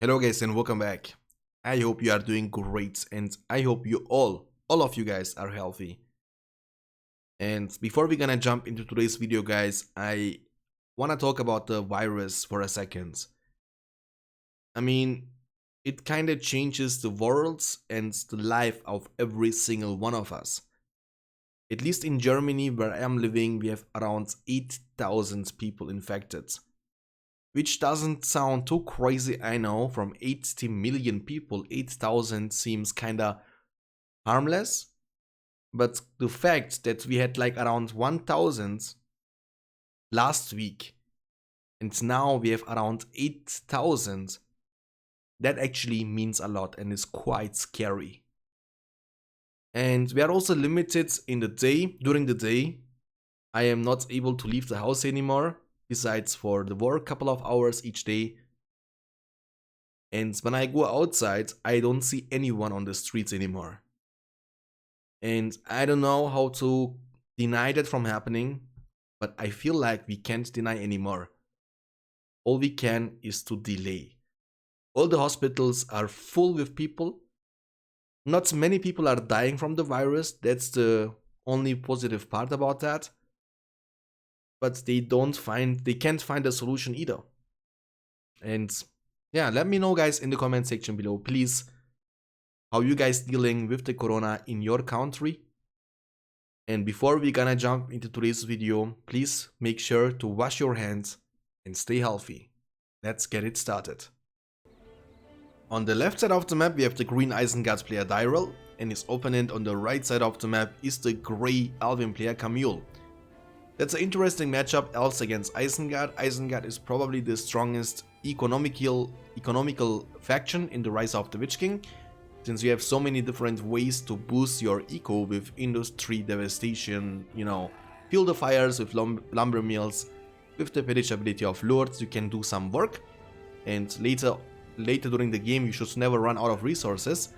Hello guys and welcome back. I hope you are doing great and I hope you all of you guys are healthy. And before we're gonna jump into today's video guys, I wanna talk about the virus for a second. I mean, it kinda changes the world and the life of every single one of us. At least in Germany where I am living, we have around 8,000 people infected. Which doesn't sound too crazy, I know, from 80 million people, 8,000 seems kinda harmless. But the fact that we had like around 1,000 last week, and now we have around 8,000, that actually means a lot and is quite scary. And we are also limited in the day, during the day. I am not able to leave the house anymore. Besides for the work, couple of hours each day. And when I go outside, I don't see anyone on the streets anymore. And I don't know how to deny that from happening, but I feel like we can't deny anymore. All we can is to delay. All the hospitals are full with people. Not many people are dying from the virus. That's the only positive part about that. But they can't find a solution either. And yeah, let me know guys in the comment section below, please, how you guys dealing with the corona in your country. And before we gonna jump into today's video, please make sure to wash your hands and stay healthy. Let's get it started. On the left side of the map we have the green Isengard player Dyrel, and his opponent on the right side of the map is the grey Elven player Camille. That's an interesting matchup, Elves against Isengard. Isengard is probably the strongest economical faction in the Rise of the Witch King, since you have so many different ways to boost your eco with industry devastation, you know, fuel the fires with lumber mills. With the pillage ability of lords you can do some work, and later during the game you should never run out of resources.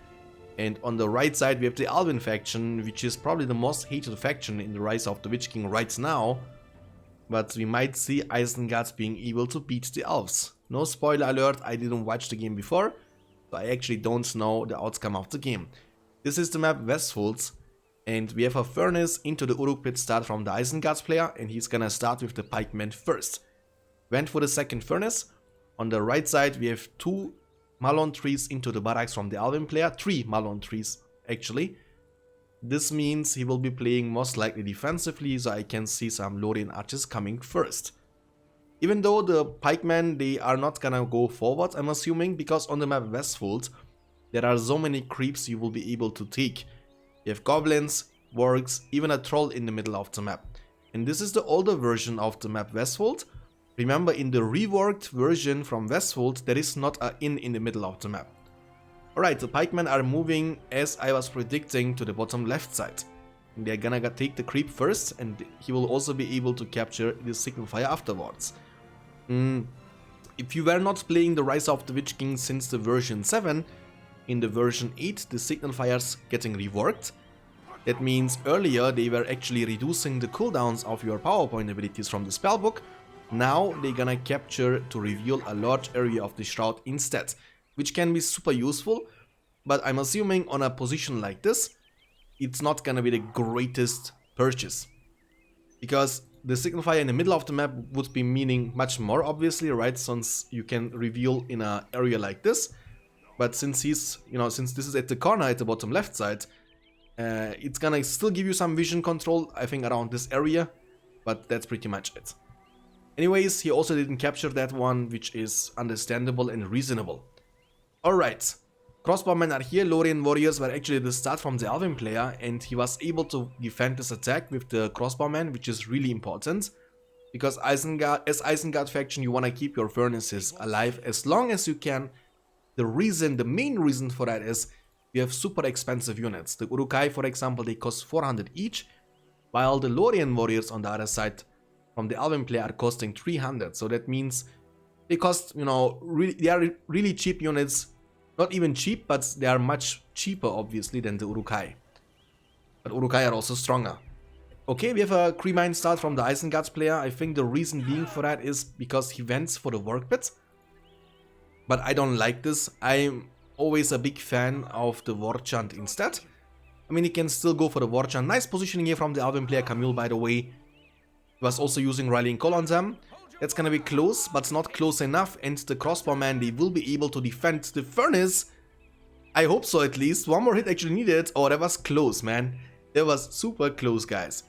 And on the right side we have the Elven faction, which is probably the most hated faction in the Rise of the Witch King right now. But we might see Isengard being able to beat the Elves. No spoiler alert, I didn't watch the game before, so I actually don't know the outcome of the game. This is the map Westfolds, and we have a furnace into the Uruk pit start from the Isengard player, and he's gonna start with the pikemen first. Went for the second furnace. On the right side we have two Malon trees into the barracks from the Elven player, 3 Malon trees actually. This means he will be playing most likely defensively, so I can see some Lorien archers coming first. Even though the pikemen, they are not gonna go forward, I'm assuming, because on the map Westfold there are so many creeps you will be able to take. You have goblins, wargs, even a troll in the middle of the map. And this is the older version of the map Westfold. Remember, in the reworked version from Westfold, there is not an inn in the middle of the map. Alright, the pikemen are moving, as I was predicting, to the bottom left side. They're gonna take the creep first, and he will also be able to capture the signal fire afterwards. If you were not playing the Rise of the Witch King since the version 7, in the version 8 the signal fires getting reworked. That means earlier they were actually reducing the cooldowns of your PowerPoint abilities from the spellbook. Now they're gonna capture to reveal a large area of the shroud instead, which can be super useful, but I'm assuming on a position like this, it's not gonna be the greatest purchase. Because the signal fire in the middle of the map would be meaning much more, obviously, right, since you can reveal in an area like this. But since this is at the corner at the bottom left side, it's gonna still give you some vision control, I think, around this area, but that's pretty much it. Anyways, he also didn't capture that one, which is understandable and reasonable. Alright, Crossbow Men are here. Lorien warriors were actually the start from the Elven player, and he was able to defend this attack with the Crossbow Men, which is really important. Because as Isengard faction, you want to keep your furnaces alive as long as you can. The main reason for that is you have super expensive units. The Urukai, for example, they cost 400 each, while the Lorien warriors on the other side from the Elven player are costing 300, so that means they cost, they are really cheap units. Not even cheap, but they are much cheaper, obviously, than the Urukai. But Urukai are also stronger. Okay, we have a Cremine start from the Isengard player. I think the reason being for that is because he went for the work pit. but I don't like this. I'm always a big fan of the war chant instead. I mean, he can still go for the war chant. Nice positioning here from the Elven player Camille, by the way. He was also using Rallying Call on them. That's gonna be close, but it's not close enough. And the Crossbow Men, they will be able to defend the furnace. I hope so, at least. One more hit actually needed. Oh, that was close, man. That was super close, guys.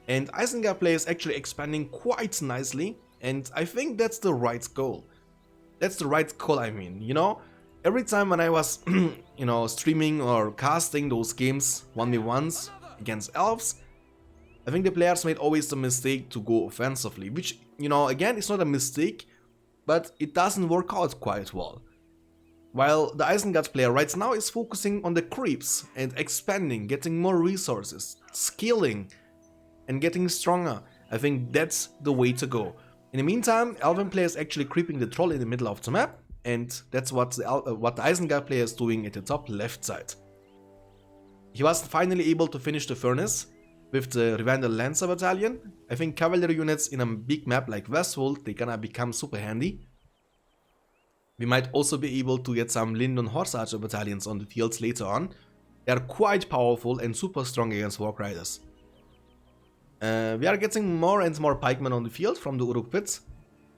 And Isengard player is actually expanding quite nicely. And I think that's the right goal. That's the right call, I mean, you know? Every time when I was, you know, streaming or casting those games 1v1s against Elves, I think the players made always the mistake to go offensively, which, you know, again, it's not a mistake, but it doesn't work out quite well. While the Isengard player right now is focusing on the creeps and expanding, getting more resources, scaling, and getting stronger. I think that's the way to go. In the meantime, Elven player is actually creeping the troll in the middle of the map, and that's what the Isengard player is doing at the top left side. He was finally able to finish the furnace with the Rivendell Lancer battalion. I think cavalry units in a big map like Westwold, they're gonna become super handy. We might also be able to get some Lindon Horse Archer battalions on the fields later on. They are quite powerful and super strong against Warg Riders. We are getting more and more pikemen on the field from the Uruk pits.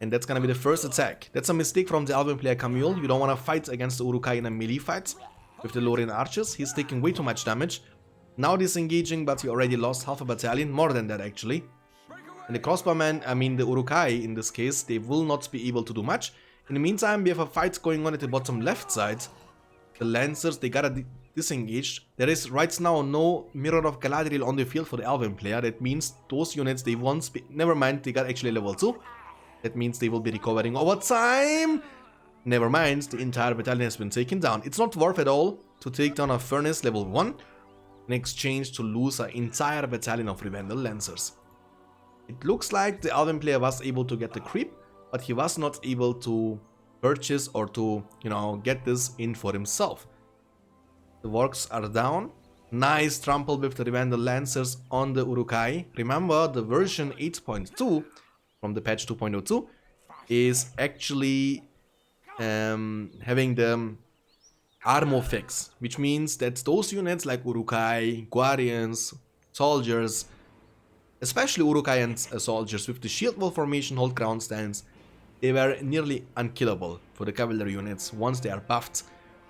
And that's gonna be the first attack. That's a mistake from the Elven player Camille. You don't wanna fight against the Urukai in a melee fight with the Lorien archers. He's taking way too much damage. Now disengaging, but he already lost half a battalion, more than that actually. And the Crossbow Men, I mean the Urukai in this case, they will not be able to do much. In the meantime, we have a fight going on at the bottom left side. The Lancers, they gotta disengage. There is right now no Mirror of Galadriel on the field for the Elven player. That means those units, they won't be... Never mind, they got actually level 2. That means they will be recovering over time. Never mind, the entire battalion has been taken down. It's not worth at all to take down a Furnace level 1 in exchange to lose an entire battalion of Rivendell Lancers. It looks like the Elven player was able to get the creep, but he was not able to purchase or to, you know, get this in for himself. The Wargs are down. Nice trample with the Rivendell Lancers on the Urukai. Remember, the version 8.2 from the patch 2.02 is actually having the Armo fix, which means that those units like Urukai, Guardians, Soldiers, especially Urukai and Soldiers with the shield wall formation, hold ground stance, they were nearly unkillable for the cavalry units once they are buffed.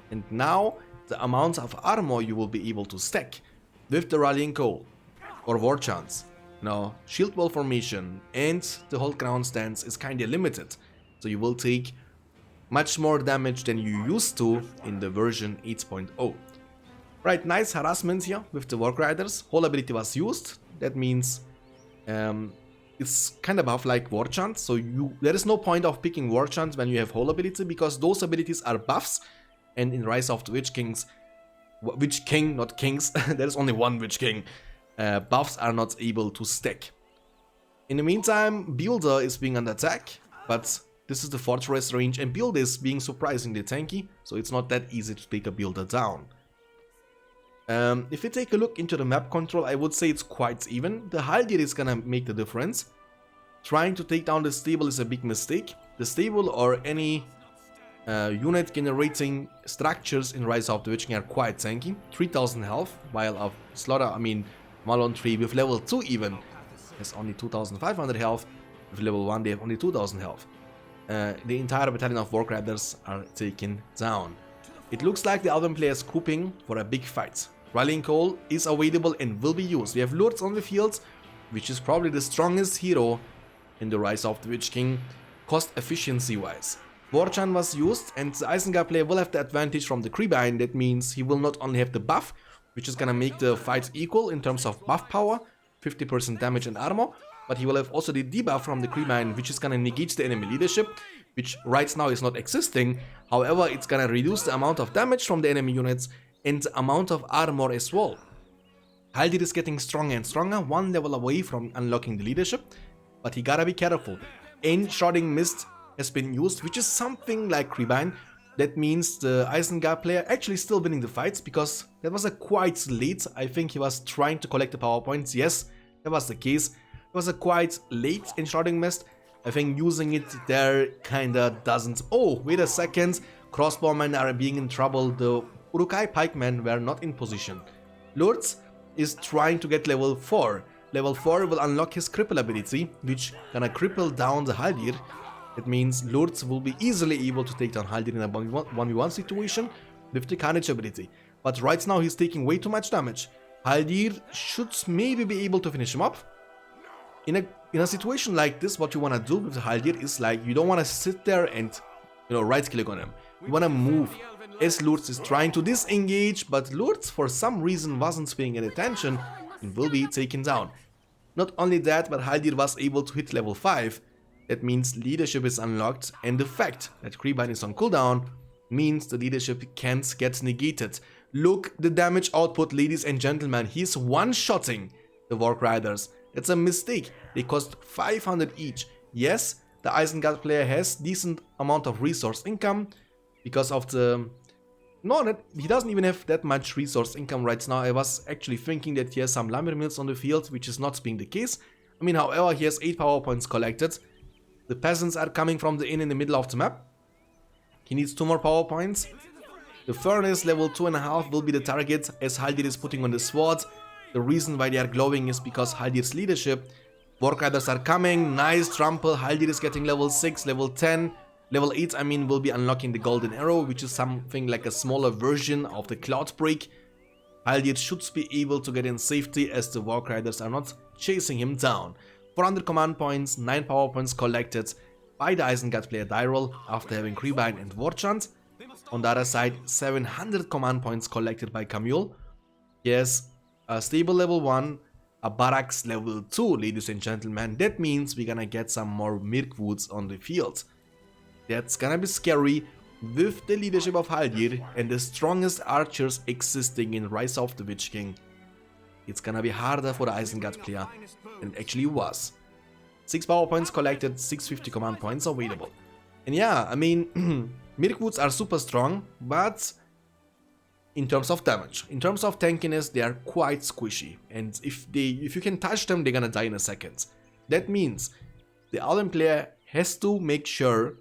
And now the amount of armor you will be able to stack with the Rallying Call or War Chants, now shield wall formation and the hold ground stance is kinda limited, so you will take much more damage than you used to in the version 8.0. Right, nice harassment here with the Warg Riders. Whole ability was used. That means it's kind of buff like War Chant, so there is no point of picking War Chant when you have whole ability, because those abilities are buffs, and in Rise of the Witch Kings, Witch King, not Kings, there is only one Witch King, buffs are not able to stack. In the meantime, Builder is being under attack, but this is the Fortress range, and Builder is being surprisingly tanky, so it's not that easy to take a Builder down. If you take a look into the map control, I would say it's quite even. The Haldir is gonna make the difference. Trying to take down the stable is a big mistake. The stable or any unit generating structures in Rise of the Witch King are quite tanky. 3000 health, while of Slaughter, I mean Malon 3 with level 2 even has only 2500 health. With level 1 they have only 2000 health. The entire battalion of Warg Riders are taken down. It looks like the Elven player is scooping for a big fight. Rallying Call is available and will be used. We have Lords on the field, which is probably the strongest hero in the Rise of the Witch King, cost efficiency wise. Warchan was used, and the Isengard player will have the advantage from the Creebine. That means he will not only have the buff, which is gonna make the fight equal in terms of buff power, 50% damage and armor, but he will have also the debuff from the Creebine, which is gonna negate the enemy leadership, which right now is not existing. However, it's gonna reduce the amount of damage from the enemy units and the amount of armor as well. Haldir is getting stronger and stronger, one level away from unlocking the leadership, but he gotta be careful. Shrouding Mist has been used, which is something like Creebine. That means the Isengard player actually still winning the fights, because that was a quite late. I think he was trying to collect the power points. Yes, that was the case. It was a quite late Shrouding Mist, I think using it there kinda doesn't... Oh, wait a second. Crossbow Men are being in trouble. The Urukai pikemen were not in position. Lurtz is trying to get level 4. Level 4 will unlock his cripple ability, which gonna cripple down the Haldir. It means Lurtz will be easily able to take down Haldir in a 1v1 situation with the Carnage ability. But right now he's taking way too much damage. Haldir should maybe be able to finish him up. In a situation like this, what you wanna do with the Haldir is like, you don't wanna sit there and, you know, right click on him. You wanna move. As Lurtz is trying to disengage, but Lurtz for some reason wasn't paying any attention and will be taken down. Not only that, but Haldir was able to hit level 5. That means leadership is unlocked, and the fact that Creebine is on cooldown means the leadership can't get negated. Look the damage output, ladies and gentlemen. He's one-shotting the Warg Riders. That's a mistake. They cost 500 each. Yes, the Isengard player has decent amount of resource income because of the... No, he doesn't even have that much resource income right now. I was actually thinking that he has some lumber mills on the field, which is not being the case. I mean, however, he has 8 power points collected. The peasants are coming from the inn in the middle of the map. He needs 2 more power points. The furnace level 2.5 will be the target as Haldir is putting on the sword. The reason why they are glowing is because Haldir's leadership. Warg Riders are coming. Nice trample. Haldir is getting level 6, level 10. Level 8, I mean, will be unlocking the golden arrow, which is something like a smaller version of the cloud break. Haldir should be able to get in safety as the Warg Riders are not chasing him down. 400 command points, 9 power points collected by the Isengard player Dyrol after having Creebine and Warchant. On the other side, 700 command points collected by Camule. Yes, a stable level 1, a barracks level 2, ladies and gentlemen. That means we're gonna get some more Mirkwoods on the field. That's gonna be scary with the leadership of Haldir and the strongest archers existing in Rise of the Witch King. It's gonna be harder for the Isengard player than it actually was. 6 power points collected, 650 command points available. And yeah, I mean, Mirkwoods are super strong, but in terms of damage, in terms of tankiness, they are quite squishy. And if you can touch them, they're gonna die in a second. That means the Elven player has to make sure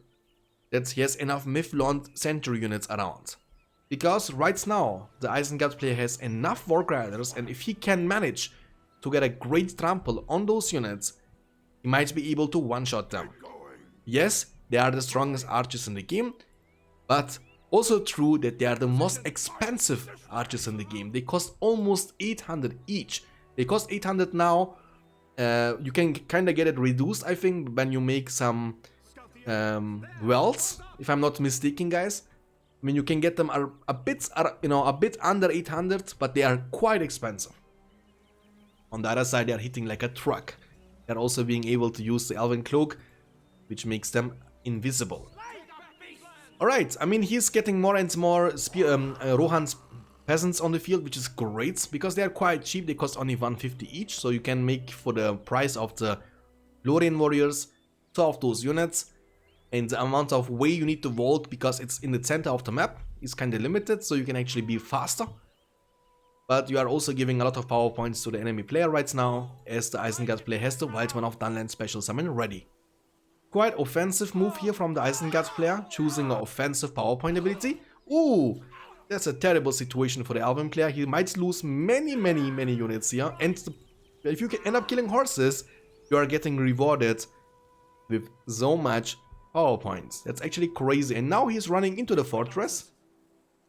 that he has enough Mythlond Sentry units around. Because right now, the Isengard player has enough Warg Riders, and if he can manage to get a great trample on those units, he might be able to one-shot them. Yes, they are the strongest archers in the game, but also true that they are the most expensive archers in the game. They cost almost 800 each. They cost 800 now. You can kinda get it reduced, I think, when you make some wells, if I'm not mistaken, guys. I mean, you can get them a bit under 800, but they are quite expensive. On the other side, they are hitting like a truck. They're also being able to use the Elven Cloak, which makes them invisible. Alright, I mean, he's getting more and more Rohan's peasants on the field, which is great, because they are quite cheap. They cost only 150 each, so you can make for the price of the Lorien warriors 2 of those units. And the amount of way you need to vault, because it's in the center of the map, is kind of limited, so you can actually be faster. But you are also giving a lot of power points to the enemy player right now, as the Isengard player has the Wildman of Dunland special summon ready. Quite offensive move here from the Isengard player, choosing an offensive power point ability. Ooh, that's a terrible situation for the Elven player. He might lose many units here, and if you can end up killing horses, you are getting rewarded with so much power points. That's actually crazy. And now he's running into the fortress.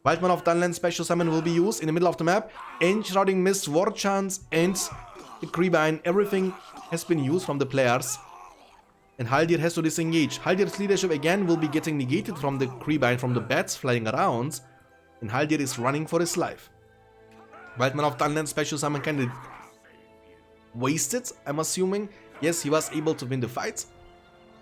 Wildman of Dunland special summon will be used in the middle of the map. Enshrouding Mist, Warchant, and the Creebine. Everything has been used from the players. And Haldir has to disengage. Haldir's leadership again will be getting negated from the Creebine, from the bats flying around. And Haldir is running for his life. Wildman of Dunland special summon kind of wasted, I'm assuming. Yes, he was able to win the fight.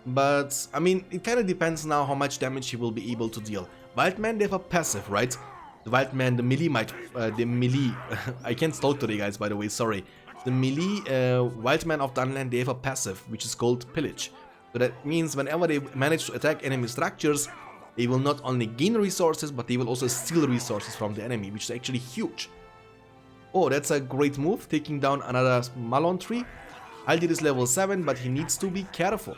But, I mean, it kind of depends now how much damage he will be able to deal. Wildman, they have a passive, right? The Wildman, the melee, I can't talk today, guys, by the way, sorry. The melee Wildman of Dunland, they have a passive, which is called Pillage. So that means whenever they manage to attack enemy structures, they will not only gain resources, but they will also steal resources from the enemy, which is actually huge. Oh, that's a great move, taking down another Malon tree. Haldir is level 7, but he needs to be careful.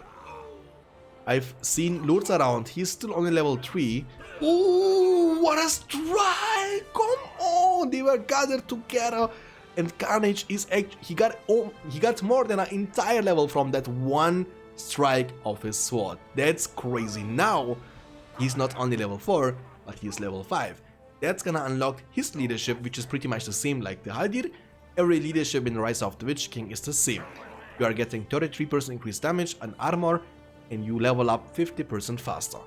I've seen Lords around. He's still only level 3. Oh, what a strike! Come on! They were gathered together. And Carnage is he got more than an entire level from that one strike of his sword. That's crazy. Now he's not only level 4, but he's level 5. That's gonna unlock his leadership, which is pretty much the same like the Haldir. Every leadership in Rise of the Witch King is the same. You are getting 33% increased damage and armor, and you level up 50% faster.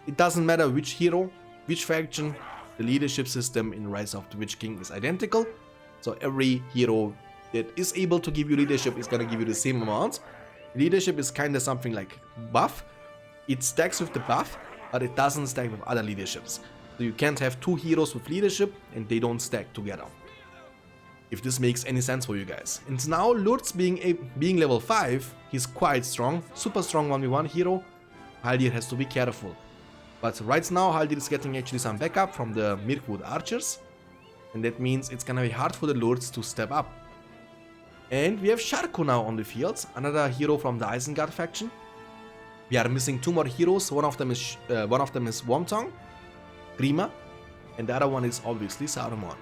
It doesn't matter which hero, which faction, the leadership system in Rise of the Witch King is identical. So every hero that is able to give you leadership is gonna give you the same amount. Leadership is kinda something like buff. It stacks with the buff, but it doesn't stack with other leaderships. So you can't have 2 heroes with leadership and they don't stack together. If this makes any sense for you guys. And now Lurtz being level 5, he's quite strong, super strong 1v1 hero. Haldir has to be careful. But right now Haldir is getting actually some backup from the Mirkwood archers. And that means it's gonna be hard for the Lords to step up. And we have Sharku now on the field, another hero from the Isengard faction. We are missing 2 more heroes. One of them is Wormtongue, Grima, and the other one is obviously Saruman.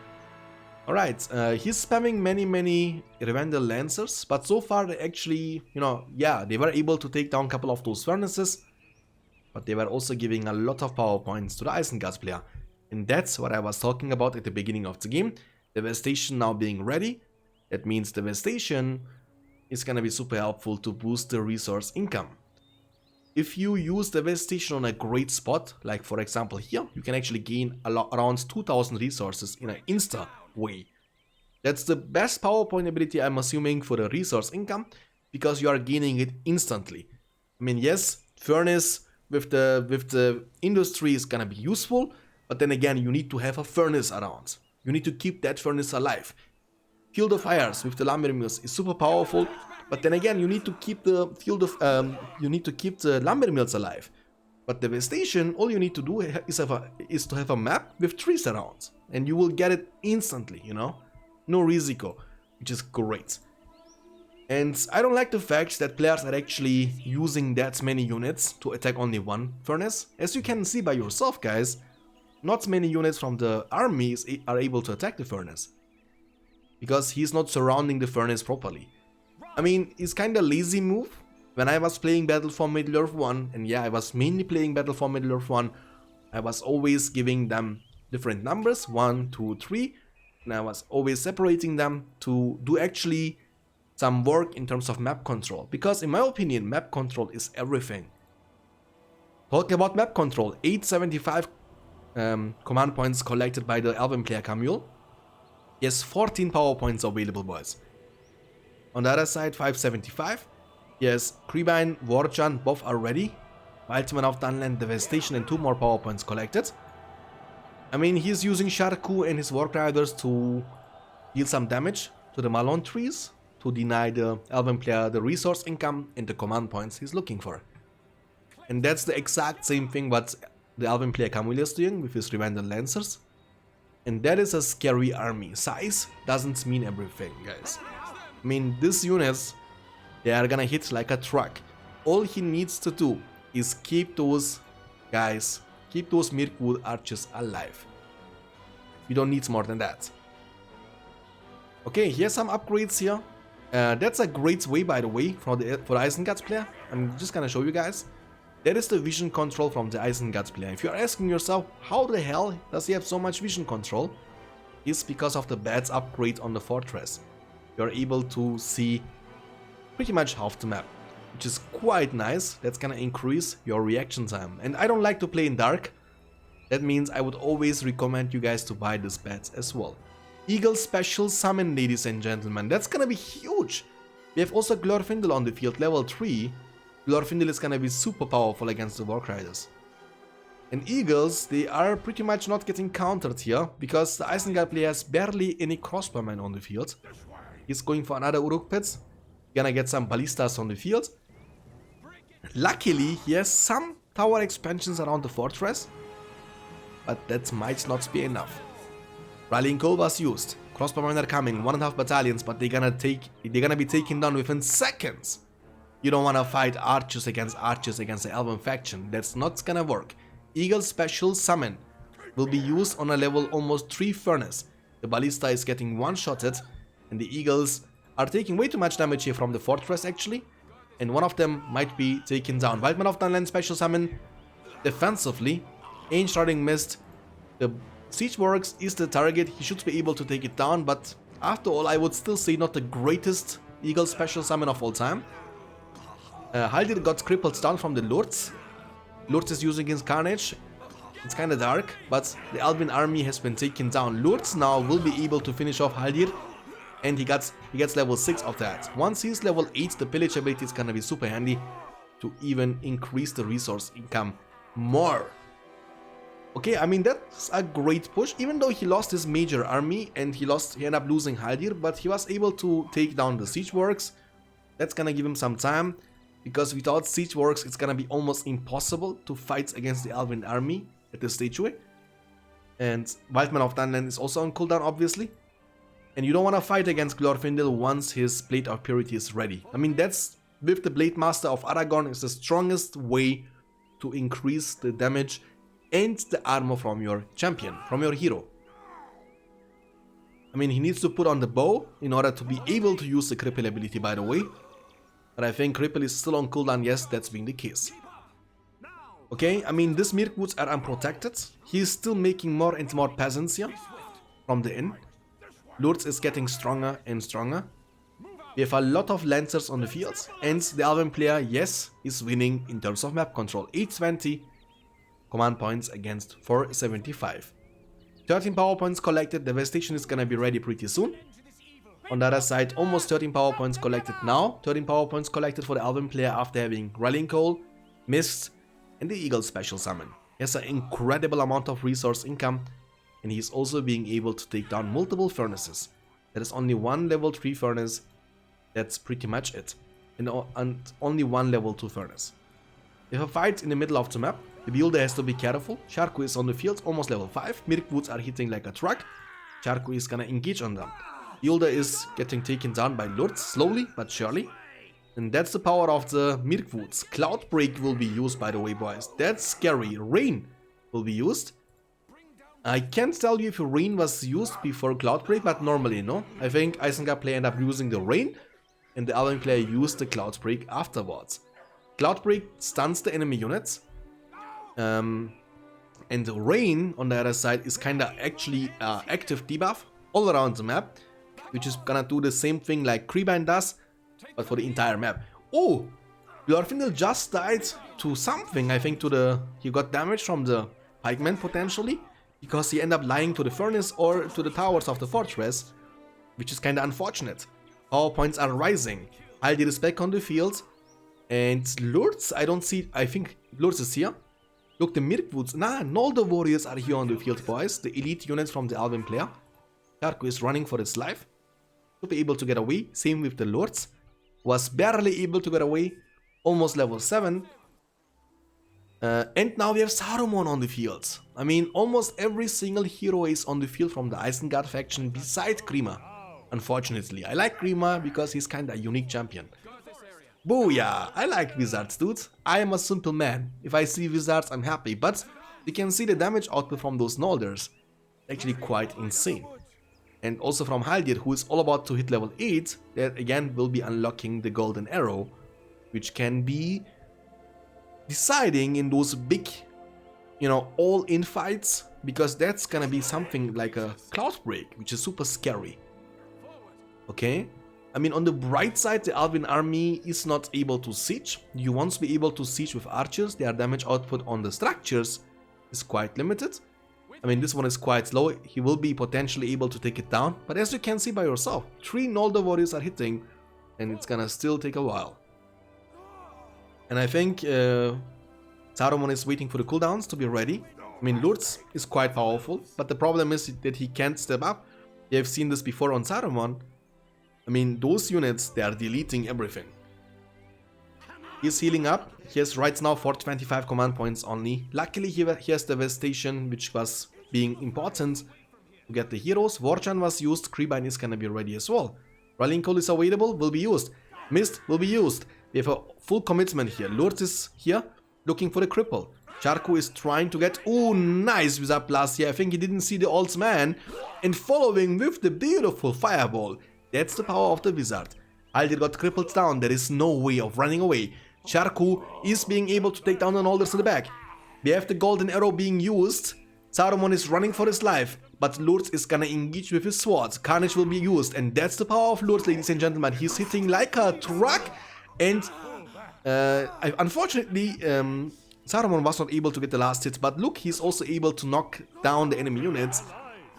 Alright, he's spamming many Revendell Lancers, but so far they actually, they were able to take down a couple of those furnaces, but they were also giving a lot of power points to the Isengard player. And that's what I was talking about at the beginning of the game. Devastation now being ready. That means Devastation is gonna be super helpful to boost the resource income. If you use Devastation on a great spot, like for example here, you can actually gain around 2000 resources in an insta way. That's the best power point ability, I'm assuming, for the resource income, because you are gaining it instantly. I mean, yes, Furnace with the industry is gonna be useful, but then again, you need to have a furnace around. You need to keep that furnace alive. Field of Fires with the lumber mills is super powerful, but then again, you need to keep the lumber mills alive. But Devastation, all you need to do is to have a map with trees around, and you will get it instantly. No Risiko, which is great. And I don't like the fact that players are actually using that many units to attack only one furnace. As you can see by yourself, guys, not many units from the armies are able to attack the furnace, because he's not surrounding the furnace properly. I mean, it's kinda lazy move. When I was playing Battle for Middle-earth 1, and yeah, I was mainly playing Battle for Middle-earth 1, I was always giving them different numbers, 1, 2, 3, and I was always separating them to do actually some work in terms of map control, because in my opinion, map control is everything. Talking about map control, 875 command points collected by the Elven player Camille. He has 14 power points available, boys. On the other side, 575. Yes, Creebine, Warjan, both are ready. Wildman of Dunland, Devastation, and 2 more power points collected. I mean, he's using Sharku and his Warg Riders to deal some damage to the Malone trees, to deny the Elven player the resource income and the command points he's looking for. And that's the exact same thing what the Elven player Camille is doing with his Revendell Lancers. And that is a scary army. Size doesn't mean everything, guys. I mean, these units, they are gonna hit like a truck. All he needs to do is keep those guys, keep those Mirkwood archers alive. You don't need more than that. Okay, here's some upgrades here. That's a great way, by the way, for the Isengard player. I'm just gonna show you guys. That is the vision control from the Isengard player. If you're asking yourself, how the hell does he have so much vision control? It's because of the bats upgrade on the fortress. You're able to see pretty much half the map, which is quite nice. That's gonna increase your reaction time. And I don't like to play in dark. That means I would always recommend you guys to buy this bats as well. Eagle Special Summon, ladies and gentlemen. That's gonna be huge. We have also Glorfindel on the field, level 3. Glorfindel is gonna be super powerful against the Warg Riders. And Eagles, they are pretty much not getting countered here, because the Isengard player has barely any Crossbow Men on the field. He's going for another Uruk Pits. Gonna get some Ballistas on the field. Luckily, he has some tower expansions around the fortress, but that might not be enough. Rallying Call was used. Crossbow Men are coming, 1.5 battalions, but they're gonna be taken down within seconds. You don't want to fight archers against the Elven faction. That's not gonna work. Eagle Special Summon will be used on a level almost 3 Furnace. The Ballista is getting one-shotted, and the Eagles are taking way too much damage here from the Fortress actually. And one of them might be taken down. Wildman of Dunland Special Summon defensively. Ancient Shrouding Mist. The Siege Works is the target. He should be able to take it down, but after all, I would still say not the greatest Eagle Special Summon of all time. Haldir got crippled down from the Lords. Lords is using his Carnage. It's kinda dark, but the Elven army has been taken down. Lords now will be able to finish off Haldir, and he gets level 6 of that. Once he's level 8, the Pillage ability is gonna be super handy to even increase the resource income more. Okay, I mean, that's a great push, even though he lost his major army and he ended up losing Haldir, but he was able to take down the Siege Works. That's gonna give him some time, because without Siege Works it's gonna be almost impossible to fight against the Elven army at this statue. And Wildman of Dunland is also on cooldown, obviously. And you don't want to fight against Glorfindel once his Blade of Purity is ready. I mean, that's, with the Blade Master of Aragorn, is the strongest way to increase the damage and the armor from your champion, from your hero. I mean, he needs to put on the bow in order to be able to use the cripple ability, by the way. But I think cripple is still on cooldown. Yes, that's been the case. Okay, I mean, these Mirkwoods are unprotected. He is still making more and more peasants here from the inn. Lourdes is getting stronger and stronger. We have a lot of Lancers on the field, and the Elven player, yes, is winning in terms of map control. 820 command points against 475. 13 power points collected. Devastation is gonna be ready pretty soon. On the other side, almost 13 power points collected now. 13 power points collected for the Elven player after having Rallying Call, Mist, and the Eagle Special Summon. He has an incredible amount of resource income, and he's also being able to take down multiple furnaces. There is only one level 3 furnace. That's pretty much it. And only one level 2 furnace. If a fight in the middle of the map, the builder has to be careful. Sharku is on the field, almost level 5. Mirkwoods are hitting like a truck. Sharku is gonna engage on them. Builder is getting taken down by Lords, slowly but surely. And that's the power of the Mirkwoods. Cloud Break will be used, by the way, boys. That's scary. Rain will be used. I can't tell you if Rain was used before Cloud Break, but normally no. I think Isengard player ended up using the Rain, and the Elven player used the Cloud Break afterwards. Cloud Break stuns the enemy units. And Rain, on the other side, is kinda actually active debuff all around the map, which is gonna do the same thing like Creebind does, but for the entire map. Oh! Glorfindel just died to something, I think he got damage from the pikemen potentially, because he ended up lying to the furnace or to the towers of the fortress, which is kinda unfortunate. Power points are rising. Haldir is back on the field, and Lourdes, I think Lourdes is here. Look, the Mirkwoods, all the warriors are here on the field, boys, the elite units from the Elven player. Sharku is running for his life. To be able to get away, same with the Lords. Was barely able to get away, almost level 7. And now we have Saruman on the field. I mean, almost every single hero is on the field from the Isengard faction, besides Grima. Unfortunately, I like Grima because he's kinda a unique champion. Booyah! I like wizards, dude. I am a simple man. If I see wizards, I'm happy, but you can see the damage output from those Nolders. Actually quite insane. And also from Haldir, who is all about to hit level 8, that again will be unlocking the Golden Arrow, which can be deciding in those big, all-in fights, because that's gonna be something like a Cloud Break, which is super scary. Okay? I mean, on the bright side, the Elven army is not able to siege. You won't be able to siege with archers. Their damage output on the structures is quite limited. I mean, this one is quite slow. He will be potentially able to take it down. But as you can see by yourself, 3 Noldor warriors are hitting, and it's gonna still take a while. And I think Saruman is waiting for the cooldowns to be ready. I mean, Lourdes is quite powerful, but the problem is that he can't step up. You have seen this before on Saruman. I mean, those units, they are deleting everything. He's healing up. He has right now 425 command points only. Luckily, he has Devastation, which was being important to get the heroes. Warchan was used. Creebind is gonna be ready as well. Rallying Call is available, will be used. Mist will be used. We have a full commitment here. Lurtz is here looking for the cripple. Charco is trying to get... Oh, nice Wizard Blast here. I think he didn't see the old man. And following with the beautiful fireball. That's the power of the wizard. Haldir got crippled down. There is no way of running away. Charco is being able to take down the Nolders to the back. We have the golden arrow being used. Saruman is running for his life. But Lurtz is gonna engage with his sword. Carnage will be used. And that's the power of Lurtz, ladies and gentlemen. He's hitting like a truck. And unfortunately, Saruman was not able to get the last hit, but look, he's also able to knock down the enemy units.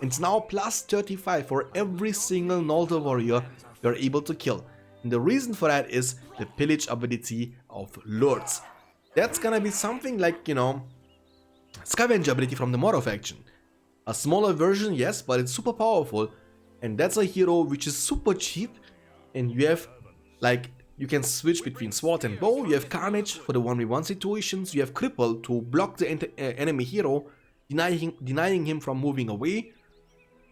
It's now plus 35 for every single Noldor warrior you're able to kill. And the reason for that is the pillage ability of Lurtz. That's gonna be something like, you know, scavenger ability from the Moro faction. A smaller version, yes, but it's super powerful. And that's a hero which is super cheap. And you have, like, you can switch between sword and bow. You have Carnage for the 1v1 situations. You have Cripple to block the enemy hero, denying him from moving away.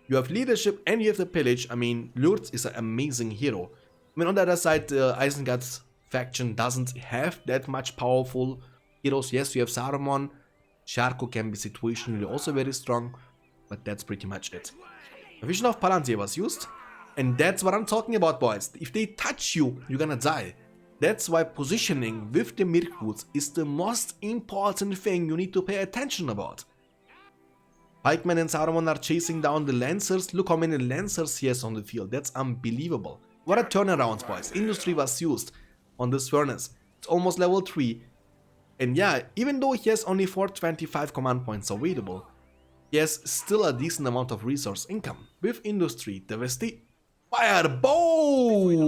You have Leadership and you have the Pillage. I mean, Lurtz is an amazing hero. I mean, on the other side, the Isengard faction doesn't have that much powerful heroes. Yes, you have Saruman. Charco can be situationally also very strong, but that's pretty much it. A Vision of Palantir was used. And that's what I'm talking about, boys. If they touch you, you're gonna die. That's why positioning with the Mirkwoods is the most important thing you need to pay attention about. Pikemen and Saruman are chasing down the Lancers. Look how many Lancers he has on the field. That's unbelievable. What a turnaround, boys. Industry was used on this furnace. It's almost level 3. And yeah, even though he has only 425 command points available, he has still a decent amount of resource income. With Industry, Devastate... Fireball!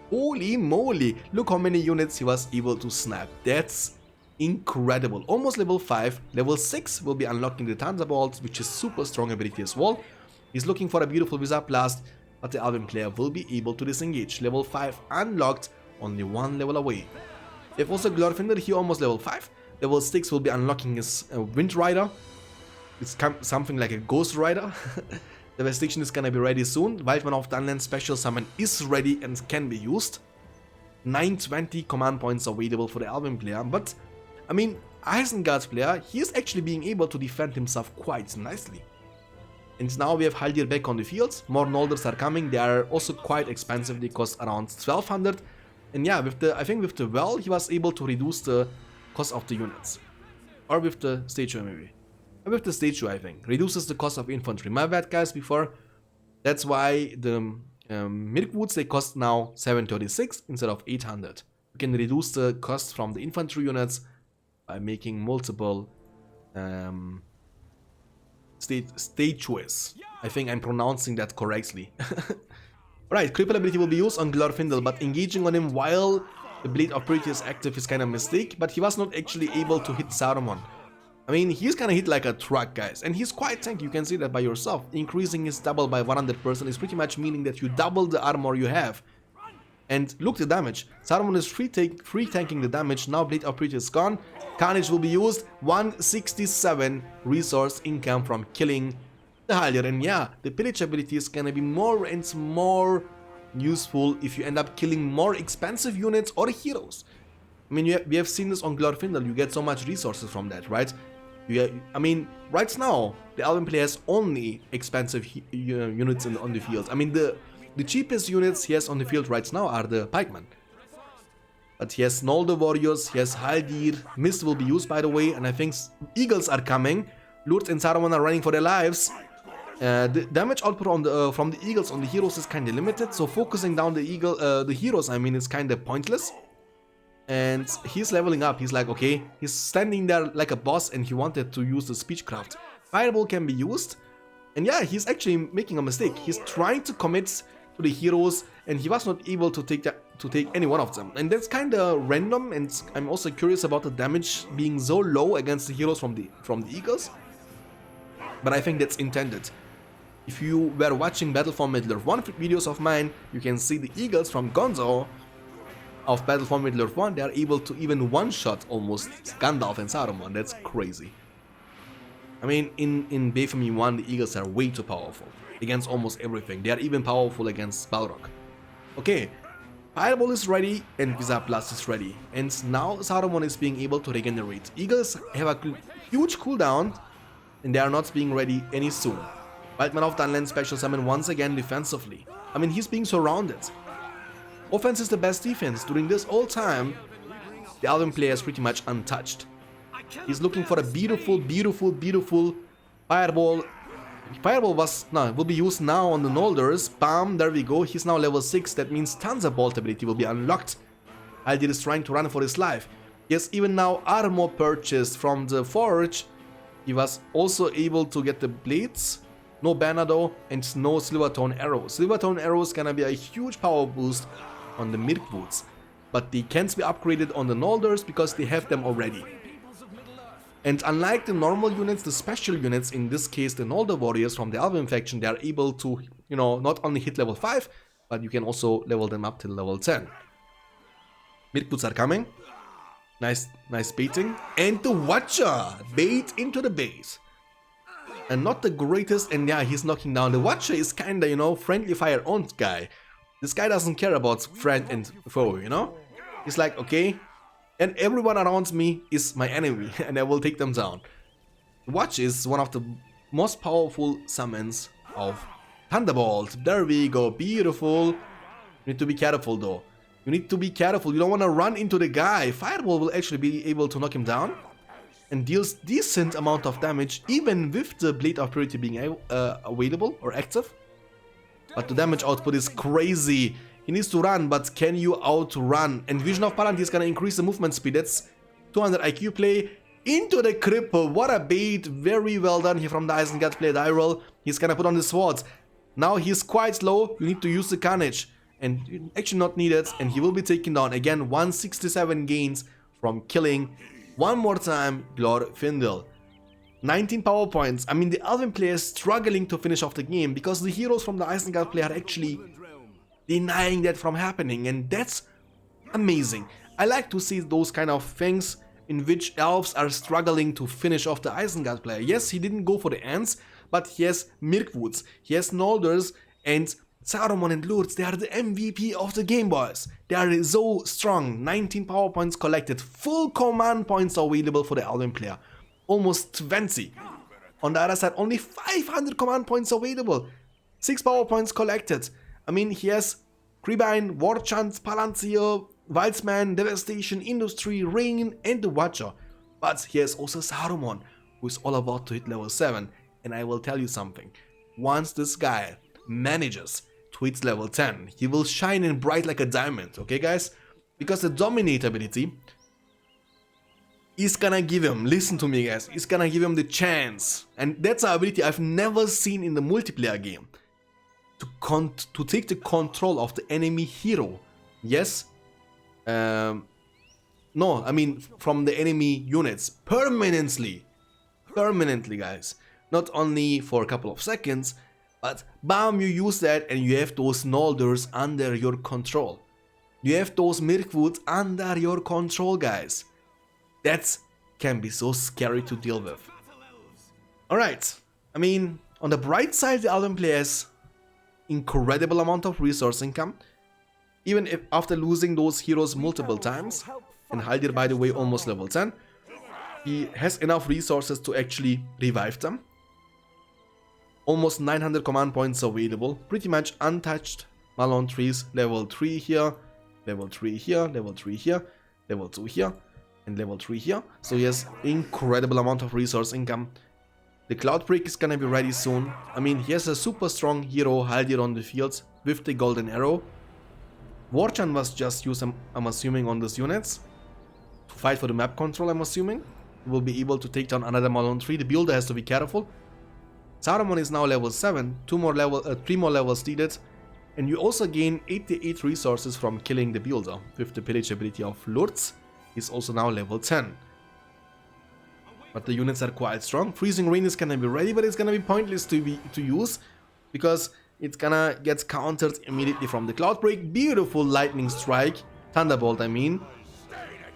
Holy moly, look how many units he was able to snap. That's incredible. Almost level 5. Level 6 will be unlocking the Thunderbolts, which is super strong ability as well. He's looking for a beautiful Wizard Blast, but the Elven player will be able to disengage. Level 5 unlocked, only 1 level away. We have also Glorfindel here, almost level 5. Level 6 will be unlocking his Wind Rider. It's something like a Ghost Rider. Devastation is gonna be ready soon. Wildman of the Unland Special Summon is ready and can be used. 920 command points available for the Elven player, but I mean, Isengard's player, he is actually being able to defend himself quite nicely. And now we have Haldir back on the field. More Nolders are coming. They are also quite expensive. They cost around 1200. And yeah, with the, I think with the well, he was able to reduce the cost of the units. Or with the statue maybe. With the statue, I think. Reduces the cost of infantry. My bad, guys, before. That's why the Mirkwoods, they cost now 736 instead of 800. You can reduce the cost from the infantry units by making multiple statues. I think I'm pronouncing that correctly. Right, cripple ability will be used on Glorfindel, but engaging on him while the Blade of Purity is active is kind of a mistake, but he was not actually able to hit Saruman. I mean, he's gonna hit like a truck, guys, and he's quite tanky, you can see that by yourself. Increasing his double by 100% is pretty much meaning that you double the armor you have. And look the damage. Saruman is free tanking the damage. Now Blade of Purity is gone. Carnage will be used. 167 resource income from killing the Haldir. And yeah, the pillage ability is gonna be more and more useful if you end up killing more expensive units or heroes. I mean, we have seen this on Glorfindel. You get so much resources from that, right? I mean, right now, the Elven player has only expensive units on the field. I mean, the cheapest units he has on the field right now are the pikemen. But he has Noldor warriors, he has Haldir, Mist will be used, by the way, and I think Eagles are coming. Lurtz and Saruman are running for their lives. The damage output on the from the Eagles on the heroes is kind of limited, so focusing down the heroes, I mean, is kind of pointless. And he's leveling up. He's like, okay, he's standing there like a boss and he wanted to use the speechcraft. Fireball can be used. And yeah, he's actually making a mistake. He's trying to commit to the heroes and he was not able to take any one of them. And that's kind of random, and I'm also curious about the damage being so low against the heroes from the Eagles. But I think that's intended. If you were watching Battle for Middle-earth 1 videos of mine, you can see the Eagles from Gonzo of Battle for Middle-earth 1, they are able to even one-shot almost Gandalf and Saruman. That's crazy. I mean, in BFME 1, the Eagles are way too powerful against almost everything. They are even powerful against Balrog. Okay, Fireball is ready and Wizard Blast is ready. And now Saruman is being able to regenerate. Eagles have a huge cooldown and they are not being ready any soon. Wildman of Dunland special summon once again defensively. I mean, he's being surrounded. Offense is the best defense. During this whole time, the Elven player is pretty much untouched. He's looking for a beautiful, beautiful, beautiful Fireball. Fireball will be used now on the Nolders. Bam, there we go. He's now level 6. That means Thunderbolt ability will be unlocked. Haldir is trying to run for his life. Yes, even now armor purchased from the forge. He was also able to get the blades. No banner though, and no Silvertone arrows. Silvertone arrows gonna be a huge power boost on the Mirkwood's. But they can't be upgraded on the Nolders because they have them already. And unlike the normal units, the special units, in this case the Nolder warriors from the Elven faction, they are able to, you know, not only hit level 5, but you can also level them up till level 10. Mirkwood's are coming. Nice baiting. And the Watcher! Bait into the base. And not the greatest, and yeah, he's knocking down. The Watcher is kinda, you know, friendly fire owned guy. This guy doesn't care about friend and foe, you know? He's like, okay, and everyone around me is my enemy, and I will take them down. Watch is one of the most powerful summons of Thunderbolt. There we go, beautiful. You need to be careful though. You need to be careful, you don't want to run into the guy. Fireball will actually be able to knock him down and deals decent amount of damage even with the Blade of Purity being available or active. But the damage output is crazy. He needs to run, but can you outrun? And Vision of Palantir is gonna increase the movement speed. That's 200 IQ play into the cripple. What a bait. Very well done here from the Isengard player die roll. He's gonna put on the swords. Now he's quite low. You need to use the Carnage. And actually not needed. And he will be taken down. Again, 167 gains from killing one more time Glorfindel. 19 power points. I mean, the Elven player is struggling to finish off the game because the heroes from the Isengard player are actually denying that from happening, and that's amazing. I like to see those kind of things in which Elves are struggling to finish off the Isengard player. Yes, he didn't go for the Ents, but he has Mirkwoods, he has Nolders, and Saruman and Lourdes. They are the MVP of the game, boys. They are so strong. 19 power points collected, full command points available for the Elven player. Almost 20. On the other side, only 500 command points available. 6 power points collected. I mean, he has Creebine, Warchant, Palantir, Wildsman, Devastation, Industry, Rain, and the Watcher. But he has also Saruman, who is all about to hit level 7. And I will tell you something. Once this guy manages to hit level 10, he will shine and bright like a diamond, okay guys? Because the Dominate ability is gonna give him, listen to me guys, is gonna give him the chance. And that's an ability I've never seen in the multiplayer game. To take the control of the enemy hero. Yes. No, I mean from the enemy units. Permanently. Permanently, guys. Not only for a couple of seconds, but bam, you use that and you have those Nolders under your control. You have those Mirkwoods under your control, guys. That can be so scary to deal with. Alright. I mean, on the bright side, the Elven players incredible amount of resource income, even if after losing those heroes multiple times, and Haldir, by the way, almost level 10, he has enough resources to actually revive them. Almost 900 command points available, pretty much untouched Malon trees, level 3 here, level 3 here, level 3 here, level 2 here, and level 3 here. So he has incredible amount of resource income. The Cloudbreak is gonna be ready soon. I mean, he has a super strong hero, Haldir, on the field with the golden arrow. Warchan was just used, I'm assuming, on these units to fight for the map control, I'm assuming. He will be able to take down another Malon 3. The builder has to be careful. Saruman is now level 7, 3 more levels needed. And you also gain 88 resources from killing the builder with the pillage ability of Lourdes. He's also now level 10. But the units are quite strong. Freezing Rain is gonna be ready, but it's gonna be pointless to use because it's gonna get countered immediately from the Cloudbreak. Beautiful Lightning Strike, Thunderbolt I mean.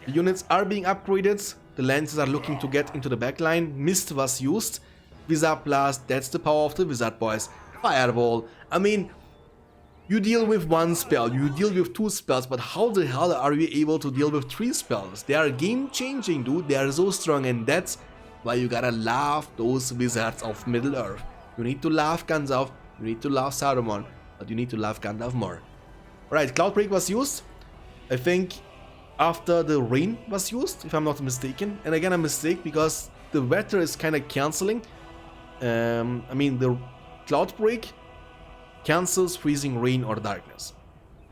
The units are being upgraded. The Lances are looking to get into the backline. Mist was used. Wizard Blast, that's the power of the Wizard boys. Fireball. I mean, You deal with one spell, you deal with two spells, but how the hell are you able to deal with three spells? They are game changing, dude. They are so strong, and that's why you gotta love those wizards of Middle Earth. You need to love Gandalf, you need to love Saruman, but you need to love Gandalf more. Right, Cloud Break was used, I think, after the rain was used, if I'm not mistaken. And again, a mistake because the weather is kind of cancelling. I mean, the Cloud Break cancels freezing rain or darkness.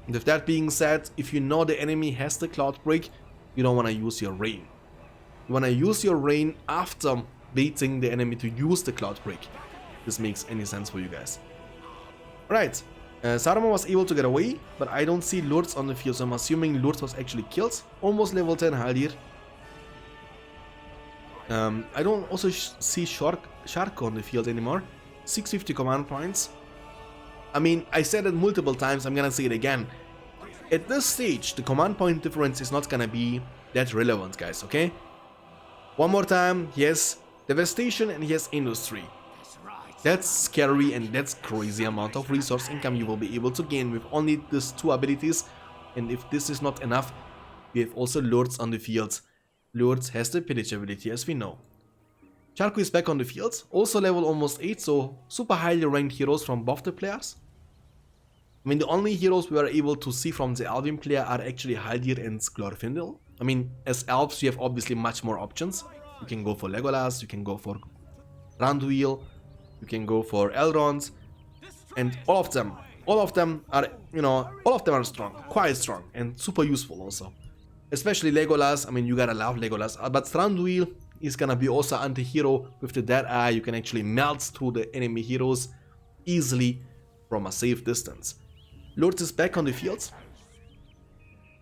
And with that being said, if you know the enemy has the Cloud Break, you don't want to use your rain. You want to use your rain after baiting the enemy to use the Cloud Break. This makes any sense for you guys. Right, Saruman was able to get away, but I don't see Lourdes on the field, so I'm assuming Lourdes was actually killed. Almost level 10 Haldir. I don't also see Shark on the field anymore. 650 command points. I mean, I said it multiple times, I'm gonna say it again. At this stage, the command point difference is not gonna be that relevant, guys, okay? One more time, he has Devastation and he has Industry. That's scary and that's crazy amount of resource income you will be able to gain with only these two abilities. And if this is not enough, we have also Lourdes on the field. Lourdes has the Pillage ability, as we know. Charco is back on the field, also level almost 8, so super highly ranked heroes from both the players. I mean, the only heroes we are able to see from the Elven player are actually Haldir and Glorfindel. I mean, as Elves, you have obviously much more options. You can go for Legolas, you can go for Randuil, you can go for Elrond, and all of them are, you know, all of them are strong, quite strong, and super useful also. Especially Legolas, I mean, you gotta love Legolas, but Randuil is gonna be also anti-hero with the Dead Eye. You can actually melt through the enemy heroes easily from a safe distance. Lourdes is back on the field.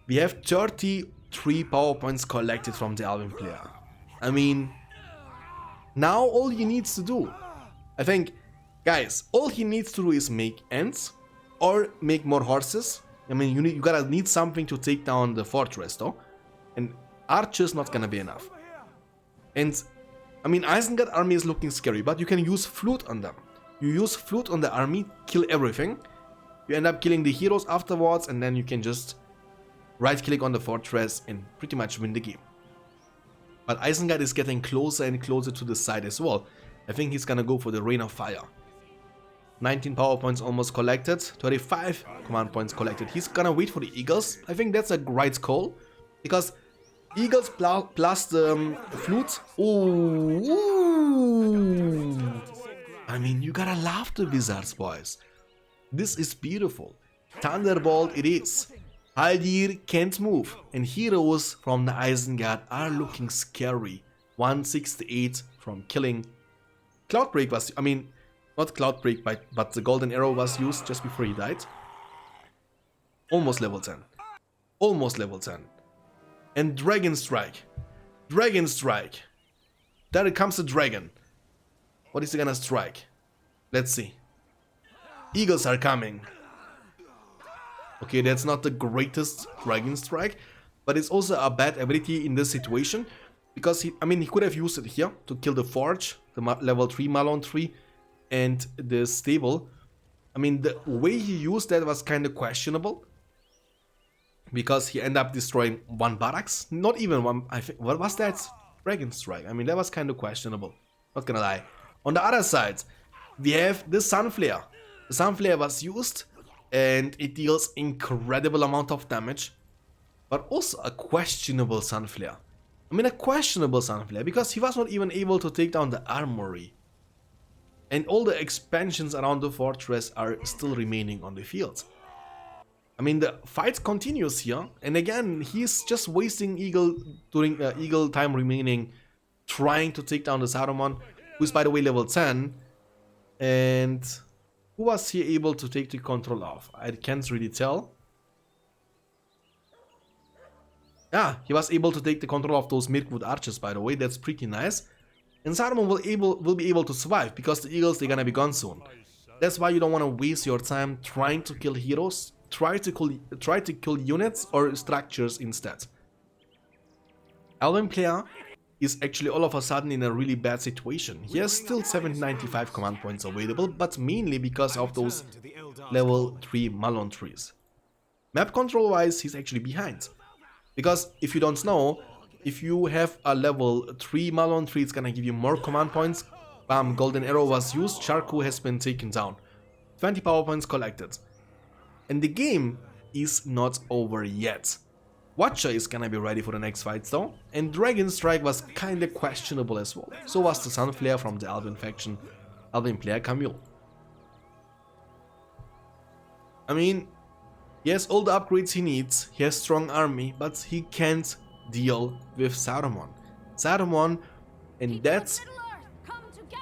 We have 33 power points collected from the Elven player. I mean, now all he needs to do, I think, guys, all he needs to do is make Ents or make more horses. I mean, you gotta need something to take down the fortress though, and archers not gonna be enough. And I mean, Isengard army is looking scary, but you can use flute on them. You use flute on the army, kill everything. You end up killing the heroes afterwards, and then you can just right click on the fortress and pretty much win the game. But Isengard is getting closer and closer to the side as well. I think he's gonna go for the Rain of Fire. 19 power points almost collected, 35 command points collected. He's gonna wait for the Eagles. I think that's a great call, because Eagles plus the flute. Ooh. I mean, you gotta love the Wizards, boys. This is beautiful. Thunderbolt it is. Haldir can't move, and heroes from the Isengard are looking scary. 168 from killing. Cloudbreak was, I mean, not Cloudbreak, but the Golden Arrow was used just before he died. Almost level 10. Almost level 10. And Dragon Strike. Dragon Strike. There comes the dragon. What is he gonna strike? Let's see. Eagles are coming. Okay, that's not the greatest Dragon Strike, but it's also a bad ability in this situation, because he could have used it here to kill the Forge, the level 3 Malon tree, and the stable. I mean, the way he used that was kind of questionable, because he ended up destroying one barracks, not even one. I think, what was that? Dragon Strike. I mean, that was kind of questionable, not gonna lie. On the other side, we have the Sunflare. The Sunflare was used, and it deals incredible amount of damage, but also a questionable Sunflare. I mean, a questionable Sunflare, because he was not even able to take down the armory. And all the expansions around the fortress are still remaining on the field. I mean, the fight continues here, and again, he's just wasting Eagle during Eagle time remaining, trying to take down the Saruman, who's by the way level 10, and who was he able to take the control of? I can't really tell. Yeah, he was able to take the control of those Mirkwood archers, by the way. That's pretty nice. And Saruman will be able to survive, because the Eagles, they're gonna be gone soon. That's why you don't want to waste your time trying to kill heroes. Try to kill units or structures instead. Elven player is actually all of a sudden in a really bad situation. He has still 795 command points available, but mainly because of those level 3 Malon trees. Map control wise, he's actually behind. Because if you don't know, if you have a level 3 Malon tree, it's gonna give you more command points. Bam, golden arrow was used, Charco has been taken down. 20 power points collected. And the game is not over yet. Watcher is gonna be ready for the next fights though, and Dragon Strike was kinda questionable as well. So was the Sunflare from the Elven faction, Elven player Camille. I mean, he has all the upgrades he needs, he has strong army, but he can't deal with Saruman. Saruman, and that's...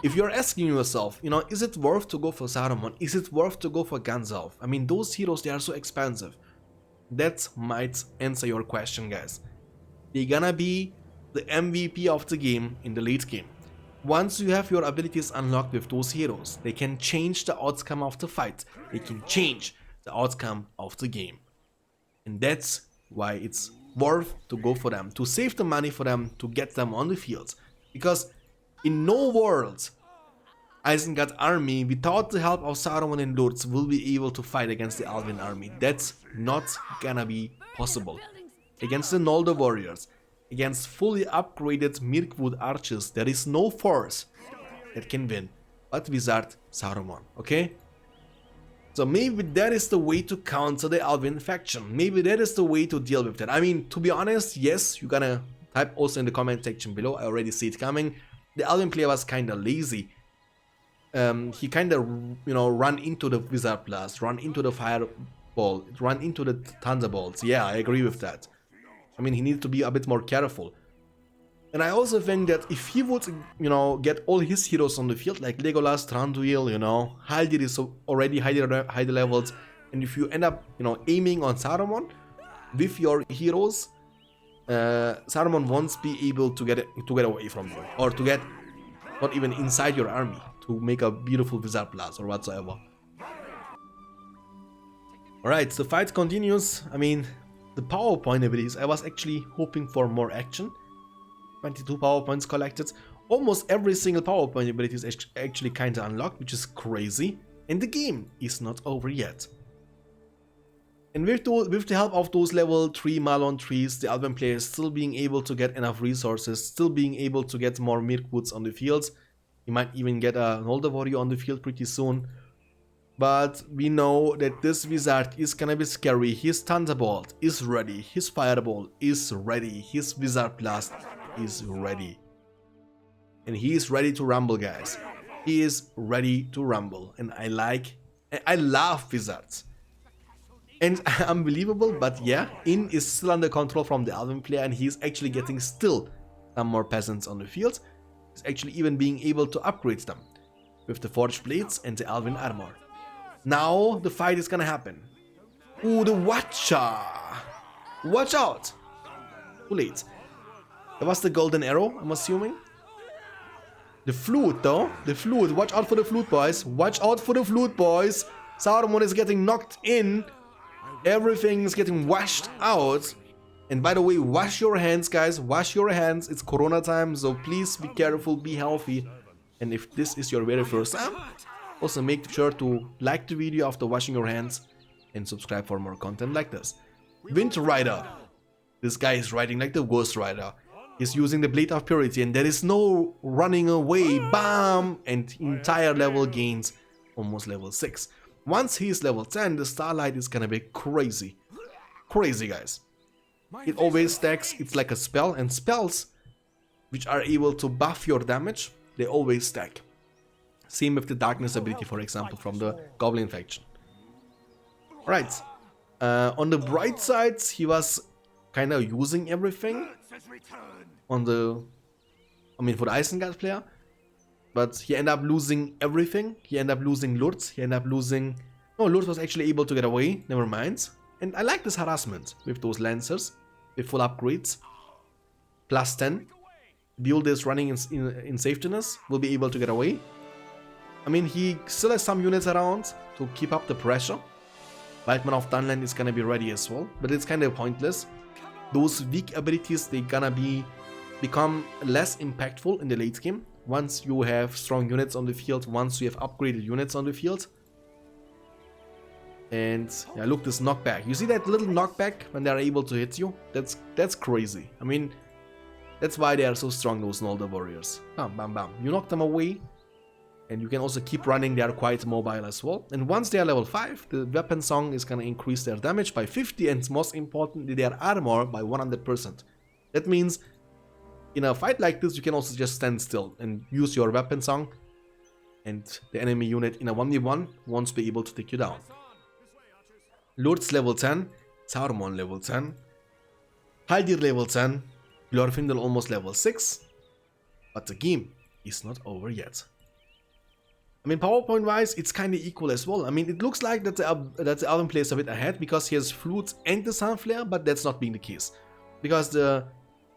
If you're asking yourself, you know, is it worth to go for Saruman? Is it worth to go for Ganzelf? I mean, those heroes, they are so expensive. That might answer your question, guys. They're gonna be the MVP of the game in the late game. Once you have your abilities unlocked with those heroes, they can change the outcome of the fight. They can change the outcome of the game. And that's why it's worth to go for them, to save the money for them, to get them on the field. Because in no world, Isengard army, without the help of Saruman and Lords, will be able to fight against the Elven army. That's not gonna be possible. Against the Noldor warriors, against fully upgraded Mirkwood archers, there is no force that can win but Wizard Saruman, okay? So maybe that is the way to counter the Elven faction. Maybe that is the way to deal with that. I mean, to be honest, yes, you're gonna type also in the comment section below. I already see it coming. The Elven player was kinda lazy. He kinda, you know, run into the Wizard Blast, run into the Fireball, run into the Thunderbolts. Yeah, I agree with that. I mean, he needs to be a bit more careful. And I also think that if he would, you know, get all his heroes on the field, like Legolas, Thranduil, you know, Haldir is already high levels, and if you end up, you know, aiming on Saruman with your heroes, Saruman won't be able to get away from you, or to get not even inside your army to make a beautiful Wizard Blast or whatsoever. Alright, the fight continues. I mean, the PowerPoint abilities, I was actually hoping for more action. 22 power points collected. Almost every single PowerPoint ability is actually kinda unlocked, which is crazy. And the game is not over yet. And with the help of those level 3 Malon trees, the Elven player is still being able to get enough resources, still being able to get more Mirkwoods on the fields. He might even get a Noldor warrior on the field pretty soon. But we know that this wizard is gonna be scary. His Thunderbolt is ready, his Fireball is ready, his Wizard Blast is ready. And he is ready to rumble, guys. He is ready to rumble. And I love wizards. And unbelievable, but yeah, In is still under control from the Elven player, and he's actually getting still some more peasants on the field. He's actually even being able to upgrade them with the Forged Blades and the Elven Armor. Now the fight is gonna happen. Ooh, the Watcher! Watch out! Too late. That was the golden arrow, I'm assuming. The flute though, the flute. Watch out for the flute, boys. Watch out for the flute, boys. Saruman is getting knocked in. Everything is getting washed out. And by the way, wash your hands, guys. Wash your hands. It's Corona time, so please be careful, be healthy. And if this is your very first time, also make sure to like the video after washing your hands and subscribe for more content like this. Wind Rider. This guy is riding like the Ghost Rider. He's using the Blade of Purity, and there is no running away. Bam! And entire level gains almost level 6. Once he's level 10, the Starlight is gonna be crazy. Crazy, guys. It always stacks, it's like a spell, and spells which are able to buff your damage, they always stack. Same with the Darkness ability, for example, from the Goblin faction. Right. On the bright side, he was kind of using everything. For the Isengard player. But he ended up losing everything. He ended up losing Lurtz. He ended up losing... No, Lurtz was actually able to get away. Never mind. And I like this harassment with those Lancers. With full upgrades. Plus 10. Build is running in safetiness. Will be able to get away. I mean, he still has some units around to keep up the pressure. Lightman of Dunland is gonna be ready as well. But it's kind of pointless. Those weak abilities, they're gonna become less impactful in the late game. Once you have strong units on the field, once you have upgraded units on the field. And yeah, look, this knockback. You see that little knockback when they are able to hit you? That's crazy. I mean, that's why they are so strong, those Noldor warriors. Bam, bam, bam. You knock them away. And you can also keep running, they are quite mobile as well. And once they are level 5, the weapon song is gonna increase their damage by 50 and most importantly, their armor by 100%. That means in a fight like this, you can also just stand still and use your weapon song. And the enemy unit in a 1v1 won't be able to take you down. Lurtz level 10, Saruman level 10, Haldir level 10, Glorfindel almost level 6. But the game is not over yet. I mean, PowerPoint wise, it's kind of equal as well. I mean, it looks like that the Elven player is a bit ahead because he has Flute and the Sunflare, but that's not being the case. Because the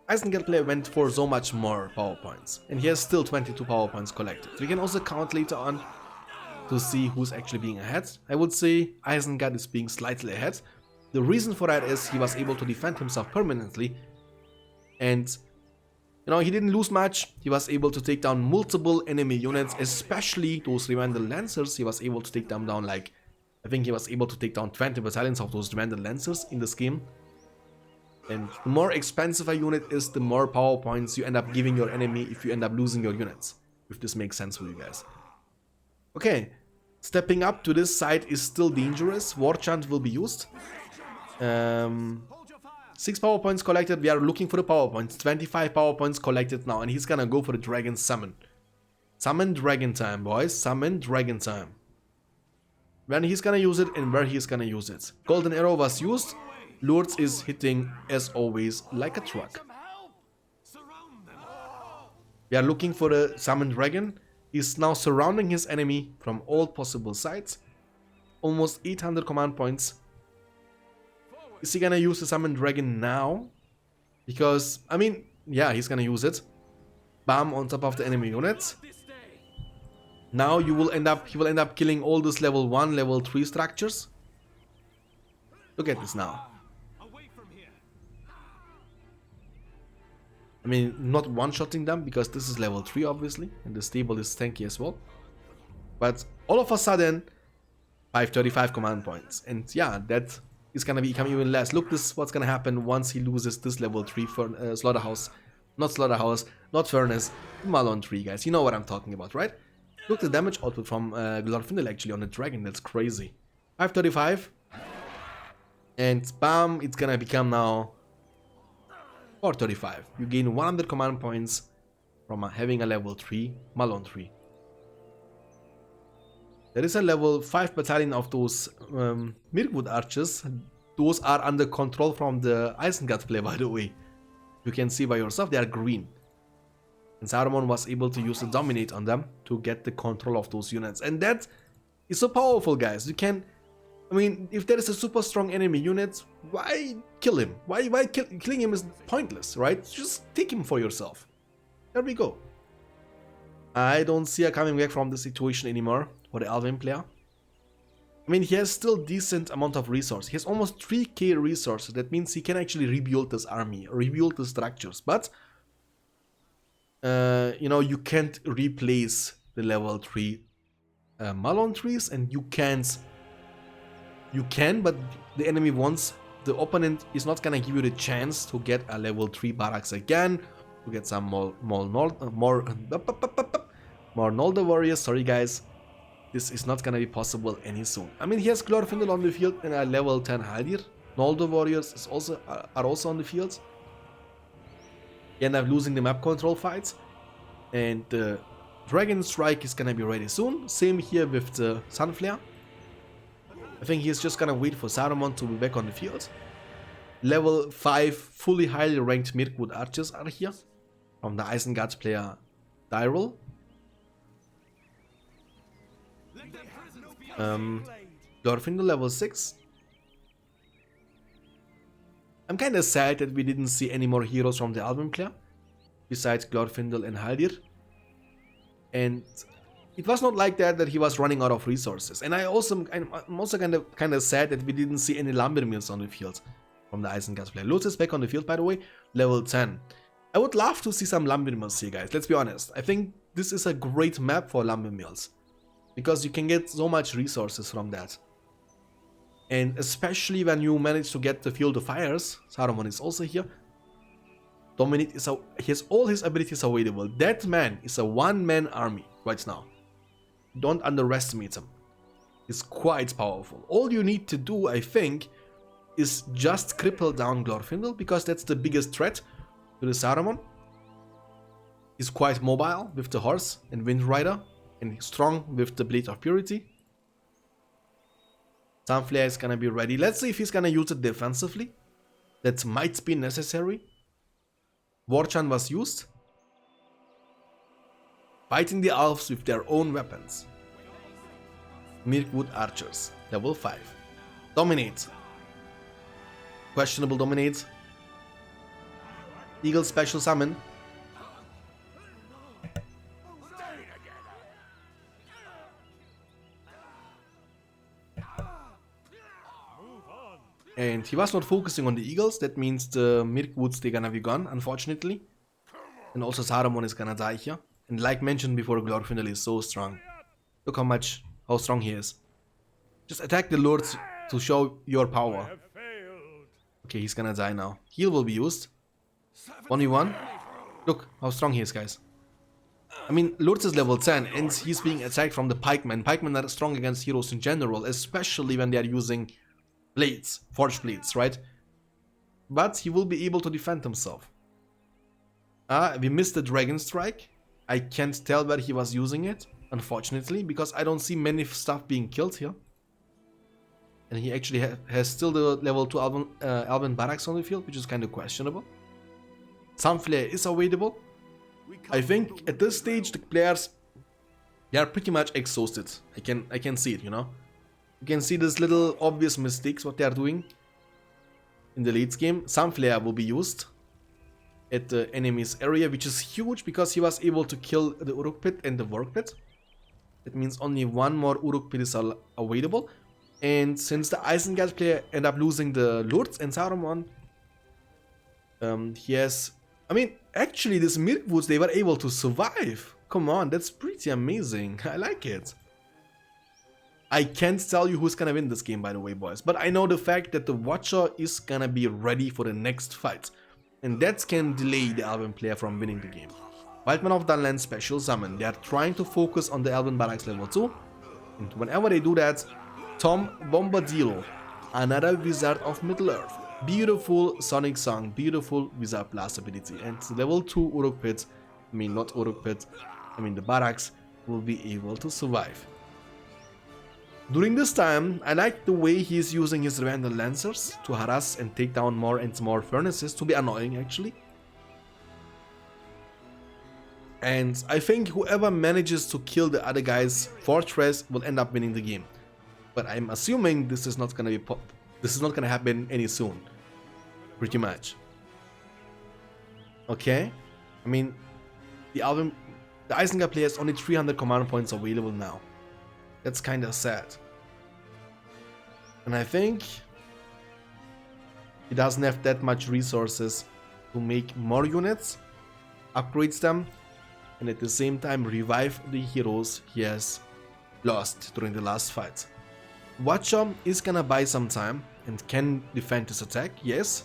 Isengard player went for so much more PowerPoints, and he has still 22 PowerPoints collected. We can also count later on to see who's actually being ahead. I would say Isengard is being slightly ahead. The reason for that is he was able to defend himself permanently, and you know, he didn't lose much. He was able to take down multiple enemy units, especially those Rivendell Lancers. He was able to take them down, like, I think he was able to take down 20 battalions of those Rivendell Lancers in this game. And the more expensive a unit is, the more power points you end up giving your enemy if you end up losing your units. If this makes sense for you guys. Okay, stepping up to this side is still dangerous. War Chant will be used. 6 power points collected. We are looking for the power points. 25 power points collected now, and he's gonna go for the Dragon Summon. Summon Dragon time, boys. Summon Dragon time. When he's gonna use it and where he's gonna use it. Golden Arrow was used. Lurtz is hitting, as always, like a truck. We are looking for the Summon Dragon. He's now surrounding his enemy from all possible sides. Almost 800 command points. Is he gonna use the Summon Dragon now? Because, I mean, yeah, he's gonna use it. Bam, on top of the enemy units. Now he will end up killing all these level 1, level 3 structures. Look at this now. I mean, not one-shotting them, because this is level 3, obviously. And the stable is tanky as well. But all of a sudden, 535 command points. And yeah, that is gonna become even less. Look, this is what's gonna happen once he loses this level 3 for Slaughterhouse. Not Slaughterhouse, not Furnace, Malon 3, guys. You know what I'm talking about, right? Look, the damage output from Glorfindel actually on the dragon. That's crazy. 535. And bam, it's gonna become now 435. You gain 100 command points from having a level 3 Malon 3. There is a level 5 battalion of those Mirkwood archers. Those are under control from the Isengard player, by the way. You can see by yourself, they are green. And Saruman was able to use the Dominate on them to get the control of those units. And that is so powerful, guys. You can... I mean, if there is a super strong enemy unit, why kill him? Killing him is pointless, right? Just take him for yourself. There we go. I don't see her coming back from the situation anymore for the Elven player. I mean, he has still decent amount of resources. He has almost 3k resources. That means he can actually rebuild this army, rebuild the structures. But, you know, you can't replace the level 3 Malon trees, and you can't... You can, but the enemy wants... The opponent is not gonna give you the chance to get a level 3 barracks again, to get some more Noldor warriors. Sorry, guys. This is not gonna be possible any soon. I mean, he has Glorfindel on the field and a level 10 Haldir. Noldor warriors is are also on the field. You end up losing the map control fights. And the Dragon Strike is gonna be ready soon. Same here with the Sunflare. I think he's just gonna wait for Saruman to be back on the field. Level 5 fully highly ranked Mirkwood archers are here. From the Isengard player Dyrel. Glorfindel level 6. I'm kinda sad that we didn't see any more heroes from the Elven player. Besides Glorfindel and Haldir. And... it was not like that he was running out of resources. And I'm also kind of sad that we didn't see any lumber mills on the field from the Isengard player. Lutz is back on the field, by the way, level 10. I would love to see some lumber mills here, guys. Let's be honest. I think this is a great map for lumber mills, because you can get so much resources from that. And especially when you manage to get the Field of Fires, Saruman is also here. Dominate is he has all his abilities available. That man is a one-man army right now. Don't underestimate him. He's quite powerful. All you need to do, I think, is just cripple down Glorfindel, because that's the biggest threat to the Saruman. He's quite mobile with the horse and Wind Rider, and strong with the Blade of Purity. Sunflare is gonna be ready. Let's see if he's gonna use it defensively. That might be necessary. Warchan was used. Fighting the elves with their own weapons. Mirkwood archers, level 5. Dominate. Questionable dominate. Eagle special summon. And he was not focusing on the eagles. That means the Mirkwoods, they're gonna be gone, unfortunately. And also Saruman is gonna die here. And like mentioned before, Glorfindel is so strong. Look how strong he is. Just attack the lords to show your power. Okay, he's gonna die now. Heal will be used. 1v1. Look how strong he is, guys. I mean, Lurtz is level 10 and he's being attacked from the pikemen. Pikemen are strong against heroes in general, especially when they are using blades, forged blades, right? But he will be able to defend himself. We missed the Dragon Strike. I can't tell where he was using it, unfortunately, because I don't see many stuff being killed here. And he actually has still the level 2 Elven Barracks on the field, which is kind of questionable. Sunflare is available. I think at this stage the players, they are pretty much exhausted. I can see it, you know. You can see these little obvious mistakes what they are doing in the late game. Sunflare will be used at the enemy's area, which is huge because he was able to kill the Uruk Pit and the Work Pit. That means only one more Uruk Pit is available. And since the Isengard player end up losing the Lords and Saruman, he has... I mean, actually these Mirkwoods, they were able to survive. Come on, that's pretty amazing. I like it. I can't tell you who's gonna win this game, by the way, boys. But I know the fact that the Watcher is gonna be ready for the next fight. And that can delay the Elven player from winning the game. Wildman of Dunland special summon. They are trying to focus on the Elven Barracks level 2. And whenever they do that, Tom Bombadillo, another Wizard of Middle-earth. Beautiful Sonic Song, beautiful Wizard Blast ability. And level 2 Uruk Pit, I mean not Uruk Pit, I mean the Barracks, will be able to survive. During this time, I like the way he is using his Randall Lancers to harass and take down more and more furnaces, to be annoying actually. And I think whoever manages to kill the other guy's fortress will end up winning the game. But I'm assuming this is not gonna happen any soon. Pretty much. Okay? I mean, the Isengard player has only 300 command points available now. That's kinda sad. And I think he doesn't have that much resources to make more units, upgrades them, and at the same time revive the heroes he has lost during the last fight. Watcher is gonna buy some time and can defend his attack, yes.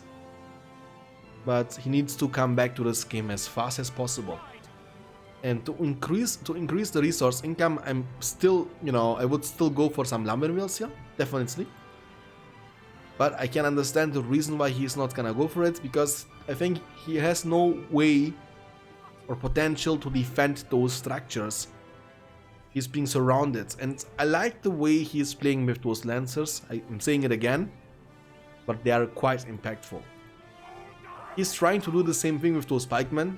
But he needs to come back to this game as fast as possible. And to increase the resource income, I'm still, you know, I would still go for some lumber mills here, definitely. But I can understand the reason why he's not gonna go for it, because I think he has no way or potential to defend those structures. He's being surrounded, and I like the way he's playing with those lancers. I'm saying it again, but they are quite impactful. He's trying to do the same thing with those pikemen.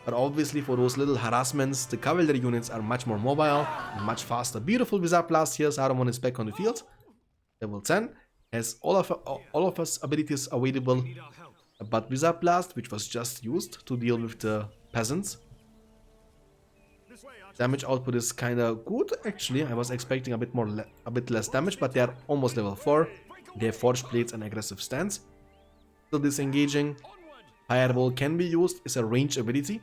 But obviously for those little harassments, the cavalry units are much more mobile and much faster. Beautiful Wizard Blast here, Saruman is back on the field. Level 10, has all of his abilities available. But Wizard Blast, which was just used to deal with the peasants. Damage output is kinda good, actually. I was expecting a bit less damage, but they are almost level 4. They have forged blades and aggressive stance. Still disengaging. Fireball can be used, it's a range ability.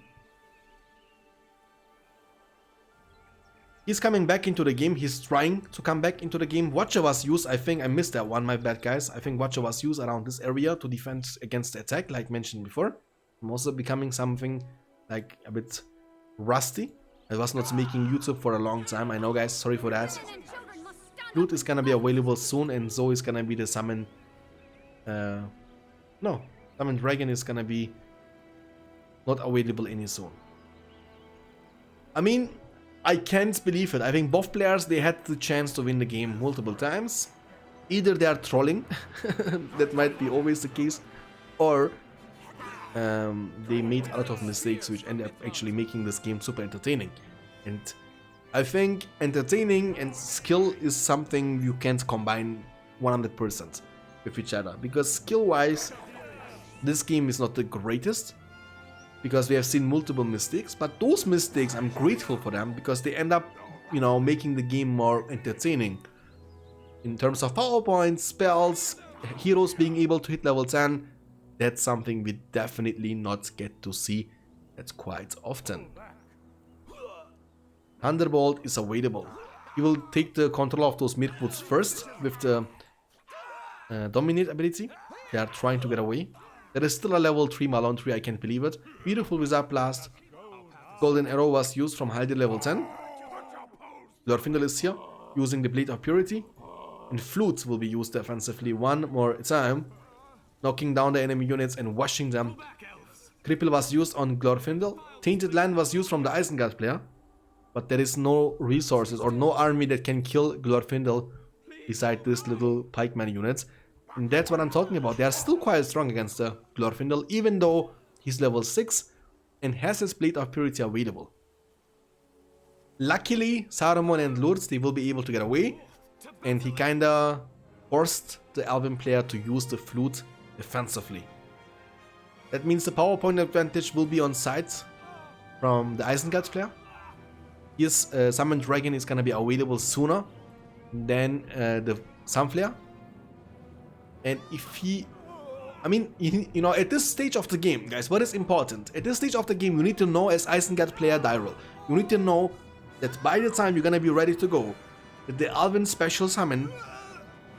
He's coming back into the game. He's trying to come back into the game. Watcher was used. I think I missed that one. My bad, guys. I think Watcher was used around this area to defend against the attack, like mentioned before. I'm also becoming something like a bit rusty. I was not making YouTube for a long time. I know, guys. Sorry for that. Loot is gonna be available soon, and Zoe is gonna be the summon. No, Summon Dragon is gonna be not available any soon. I mean, I can't believe it. I think both players, they had the chance to win the game multiple times. Either they are trolling, that might be always the case, or they made a lot of mistakes which end up actually making this game super entertaining. And I think entertaining and skill is something you can't combine 100% with each other, because skill wise this game is not the greatest, because we have seen multiple mistakes, but those mistakes, I'm grateful for them, because they end up, you know, making the game more entertaining. In terms of power points, spells, heroes being able to hit level 10, that's something we definitely not get to see that quite often. Thunderbolt is available. He will take the control of those Mirkwoods first with the Dominate ability. They are trying to get away. There is still a level 3 Malon tree, I can't believe it. Beautiful Wizard Blast. Golden Arrow was used from Haldir level 10. Glorfindel is here, using the Blade of Purity. And Flute will be used defensively one more time, knocking down the enemy units and washing them. Cripple was used on Glorfindel. Tainted Land was used from the Isengard player. But there is no resources or no army that can kill Glorfindel beside this little pikeman units. And that's what I'm talking about. They are still quite strong against the Glorfindel, even though he's level 6 and has his Blade of Purity available. Luckily, Saruman and Lourdes, they will be able to get away, and he kinda forced the Elven player to use the flute defensively. That means the power point advantage will be on site from the Isengard player. His Summon Dragon is gonna be available sooner than the Sunflare. And if he... I mean, you know, at this stage of the game, guys, what is important? At this stage of the game, you need to know, as Isengard player Dyrel, you need to know that by the time you're gonna be ready to go, that the Elven special summon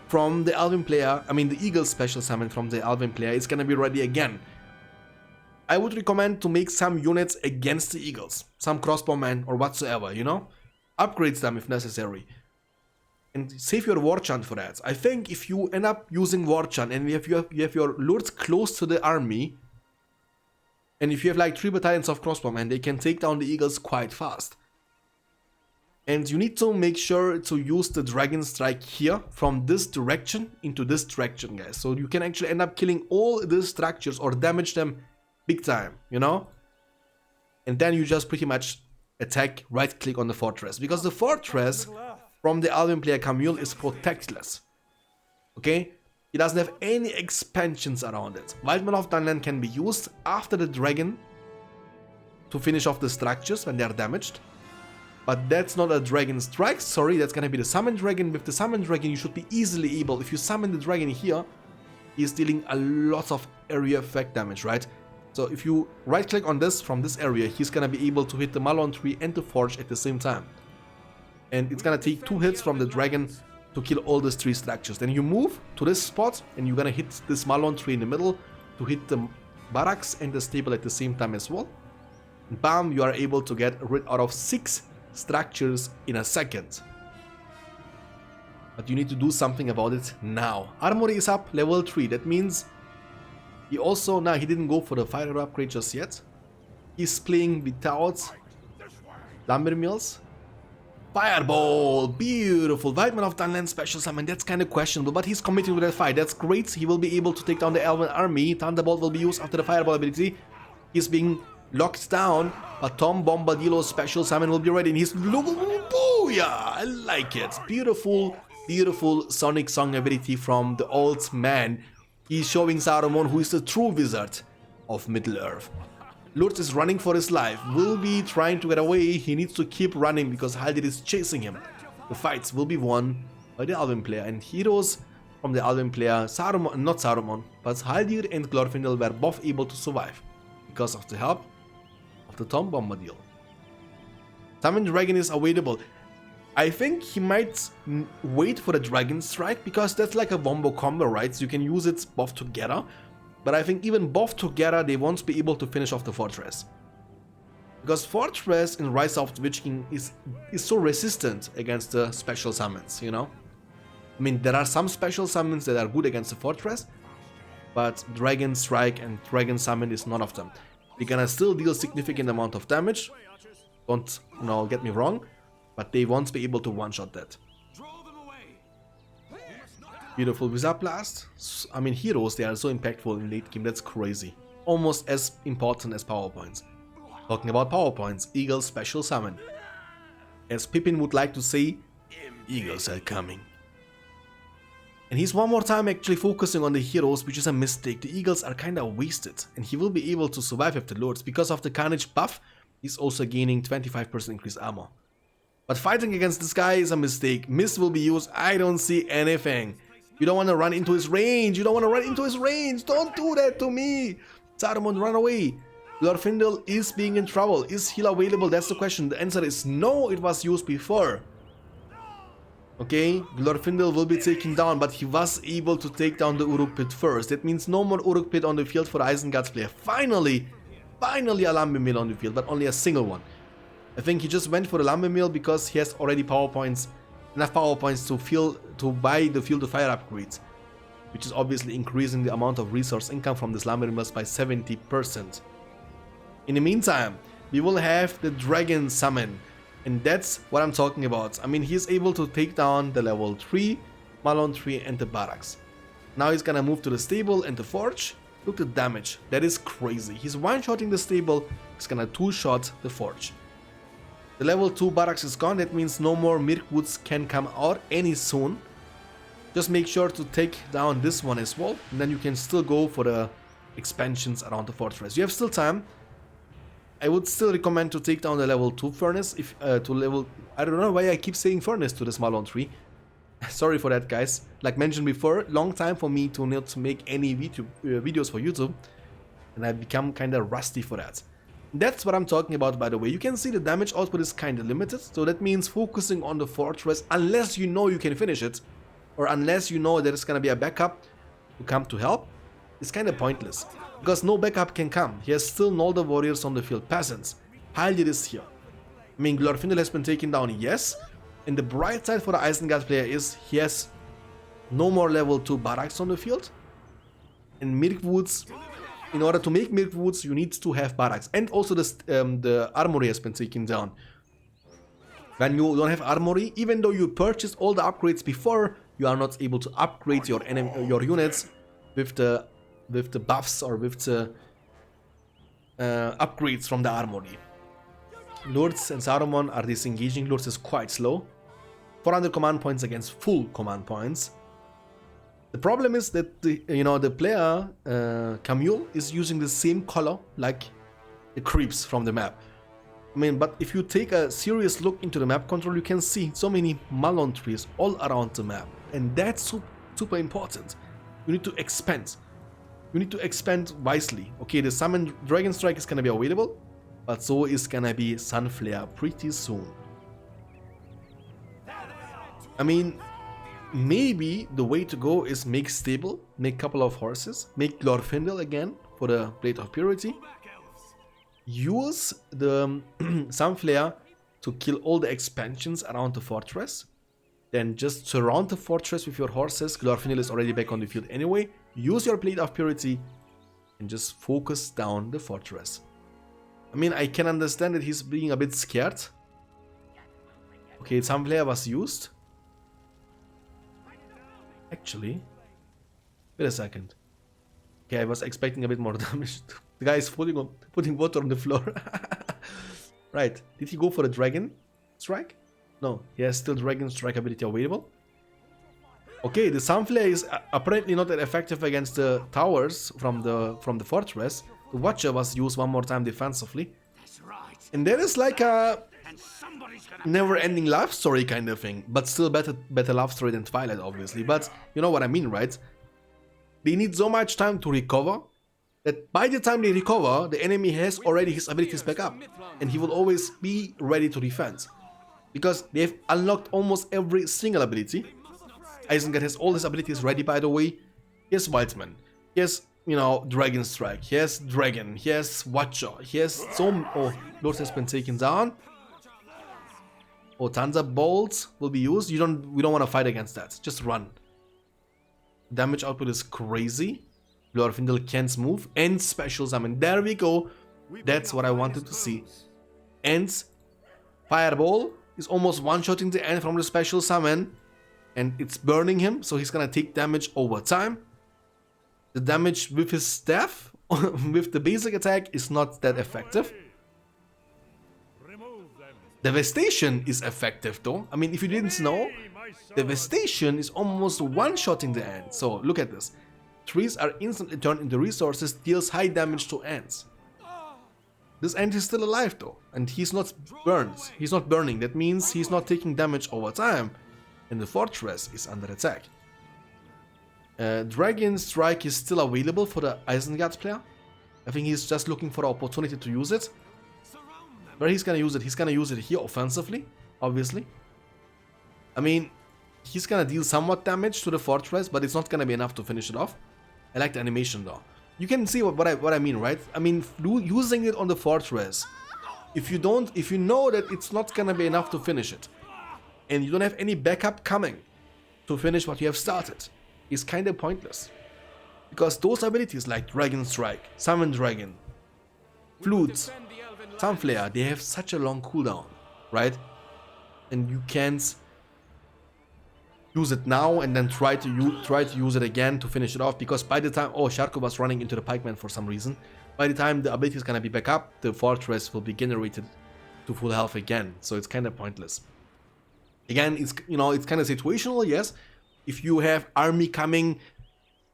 from the Elven player, I mean the Eagle special summon from the Elven player is gonna be ready again. I would recommend to make some units against the Eagles, some Crossbow Men or whatsoever, you know? Upgrade them if necessary. And save your war chant for that. I think if you end up using war chant and you have your lords close to the army, and if you have like 3 battalions of crossbowmen, they can take down the eagles quite fast. And you need to make sure to use the dragon strike here from this direction into this direction, guys. So you can actually end up killing all these structures or damage them big time, you know? And then you just pretty much attack, right click on the fortress, because the fortress from the Elven player Camille is protectless. Okay? It doesn't have any expansions around it. Wildman of Dunland can be used after the dragon to finish off the structures when they are damaged. But that's not a dragon strike, sorry, that's gonna be the summon dragon. With the summon dragon you should be easily able, if you summon the dragon here, he's dealing a lot of area effect damage, right? So if you right click on this from this area, he's gonna be able to hit the Malon tree and the forge at the same time. And it's gonna take 2 hits from the dragon to kill all these 3 structures. Then you move to this spot and you're gonna hit this Malon tree in the middle to hit the barracks and the stable at the same time as well. And bam, you are able to get rid out of 6 structures in a second. But you need to do something about it now. Armory is up, level 3. That means he also, now he didn't go for the fire upgrade just yet. He's playing without lumber mills. Fireball, beautiful. Wildman of Dunland special summon, that's kind of questionable, but he's committing to that fight. That's great. He will be able to take down the Elven army. Thunderbolt will be used after the Fireball ability. He's being locked down, but Tom Bombadillo's special summon will be ready. And he's... Booyah! I like it. Beautiful, beautiful Sonic Song ability from the old man. He's showing Saruman who is the true wizard of Middle-earth. Lourdes is running for his life, will be trying to get away. He needs to keep running because Haldir is chasing him. The fights will be won by the Elven player, and heroes from the Elven player, Saruman, not Saruman, but Haldir and Glorfindel were both able to survive because of the help of the Tom Bombadil. Summon Dragon is available. I think he might wait for the Dragon Strike, because that's like a wombo combo, right? So you can use it both together. But I think even both together, they won't be able to finish off the Fortress. Because Fortress in Rise of the Witch King is so resistant against the special summons, you know? I mean, there are some special summons that are good against the Fortress, but Dragon Strike and Dragon Summon is none of them. They're gonna still deal significant amount of damage, don't, you know, get me wrong, but they won't be able to one-shot that. Beautiful Wizard Blast. I mean, heroes, they are so impactful in late game, that's crazy. Almost as important as power points. Talking about power points, Eagle's special summon. As Pippin would like to say, Eagles are coming. And he's one more time actually focusing on the heroes, which is a mistake. The Eagles are kinda wasted, and he will be able to survive with the Lords. Because of the Carnage buff, he's also gaining 25% increased armor. But fighting against this guy is a mistake. Mist will be used, I don't see anything. You don't want to run into his range, you don't want to run into his range, don't do that to me! Saruman, run away! Glorfindel is being in trouble. Is heal available? That's the question. The answer is no, it was used before. Okay, Glorfindel will be taken down, but he was able to take down the Uruk Pit first. That means no more Uruk Pit on the field for Isengard's player. Finally a Lumber Mill on the field, but only a single one. I think he just went for the Lumber Mill because he has already power points, enough power points to buy the Field of Fire upgrades, which is obviously increasing the amount of resource income from this Lumber Mills by 70%. In the meantime, we will have the Dragon Summon, and that's what I'm talking about. I mean, he's able to take down the level 3, Malon 3 and the Barracks. Now he's gonna move to the Stable and the Forge. Look at the damage, that is crazy. He's one-shotting the Stable, he's gonna two-shot the Forge. The level 2 Barracks is gone, that means no more Mirkwoods can come out any soon. Just make sure to take down this one as well, and then you can still go for the expansions around the Fortress. You have still time. I would still recommend to take down the level 2 furnace, if I don't know why I keep saying furnace to the Malon 3. Sorry for that, guys. Like mentioned before, long time for me to not make any videos for YouTube, and I've become kinda rusty for that. That's what I'm talking about, by the way. You can see the damage output is kinda limited, so that means focusing on the Fortress, unless you know you can finish it, or unless you know there's gonna be a backup to come to help, is kinda pointless. Because no backup can come. He has still Noldor warriors on the field, peasants. Haldir is here. I mean, Glorfindel has been taken down, yes. And the bright side for the Isengard player is he has no more level 2 barracks on the field. And Mirkwoods, in order to make Mirkwoods, you need to have barracks. And also the armory has been taken down. When you don't have armory, even though you purchased all the upgrades before, you are not able to upgrade your units with the buffs or with the upgrades from the armory. Lords and Saruman are disengaging. Lords is quite slow. 400 command points against full command points. The problem is that the player Camille is using the same color like the creeps from the map. I mean, but if you take a serious look into the map control, you can see so many Malon trees all around the map, and that's super important. You need to expand. You need to expand wisely. Okay, the Summon Dragon Strike is gonna be available, but so is gonna be Sunflare pretty soon. I mean, maybe the way to go is make stable, make couple of horses, make Glorfindel again for the Blade of Purity. Use the Sunflare to kill all the expansions around the fortress. Then just surround the fortress with your horses. Glorfindel is already back on the field anyway. Use your Blade of Purity and just focus down the fortress. I mean, I can understand that he's being a bit scared. Okay, Sunflare was used. Actually, wait a second. Okay, I was expecting a bit more damage. The guy is putting water on the floor. Right, did he go for the Dragon Strike? No, he has still Dragon Strike ability available. Okay, the Sunflare is apparently not that effective against the towers from the fortress. The Watcher was used one more time defensively. And that is like a never-ending love story kind of thing, but still better love story than Twilight, obviously. But you know what I mean, right? They need so much time to recover that by the time they recover, the enemy has already his abilities back up, and he will always be ready to defend. because they've unlocked almost every single ability. Isengard has all his abilities ready, by the way. He has Wildman, he has, you know, Dragon Strike, he has Dragon, he has Watcher, he has so... Oh, Lord has been taken down. Oh, Thunderbolt will be used. We don't want to fight against that. Just run. Damage output is crazy. Glorfindel can't move. And special summon. There we go. That's what I wanted to see. And Fireball is almost one-shotting the end from the special summon. And it's burning him, so he's gonna take damage over time. The damage with his staff, with the basic attack, is not that effective. Devastation is effective though. I mean, if you didn't know, Devastation is almost one-shotting the ant. So look at this. Trees are instantly turned into resources, deals high damage to ants. This ant is still alive though, and he's not burned. He's not burning. That means he's not taking damage over time, and the fortress is under attack. Dragon Strike is still available for the Isengard player. I think he's just looking for an opportunity to use it. Where he's gonna use it? He's gonna use it here offensively, obviously. I mean, he's gonna deal somewhat damage to the fortress, but it's not gonna be enough to finish it off. I like the animation though. You can see what I mean, right? I mean, using it on the fortress, if you know that it's not gonna be enough to finish it, and you don't have any backup coming to finish what you have started, is kind of pointless. Because those abilities like Dragon Strike, Summon Dragon, Flute, Sunflare, they have such a long cooldown, right? And you can't use it now and then try to use it again to finish it off, because by the time... Oh, Sharko was running into the pikeman for some reason. By the time the ability is gonna be back up, the fortress will be generated to full health again, so it's kind of pointless. Again, it's, you know, it's kind of situational, yes. If you have army coming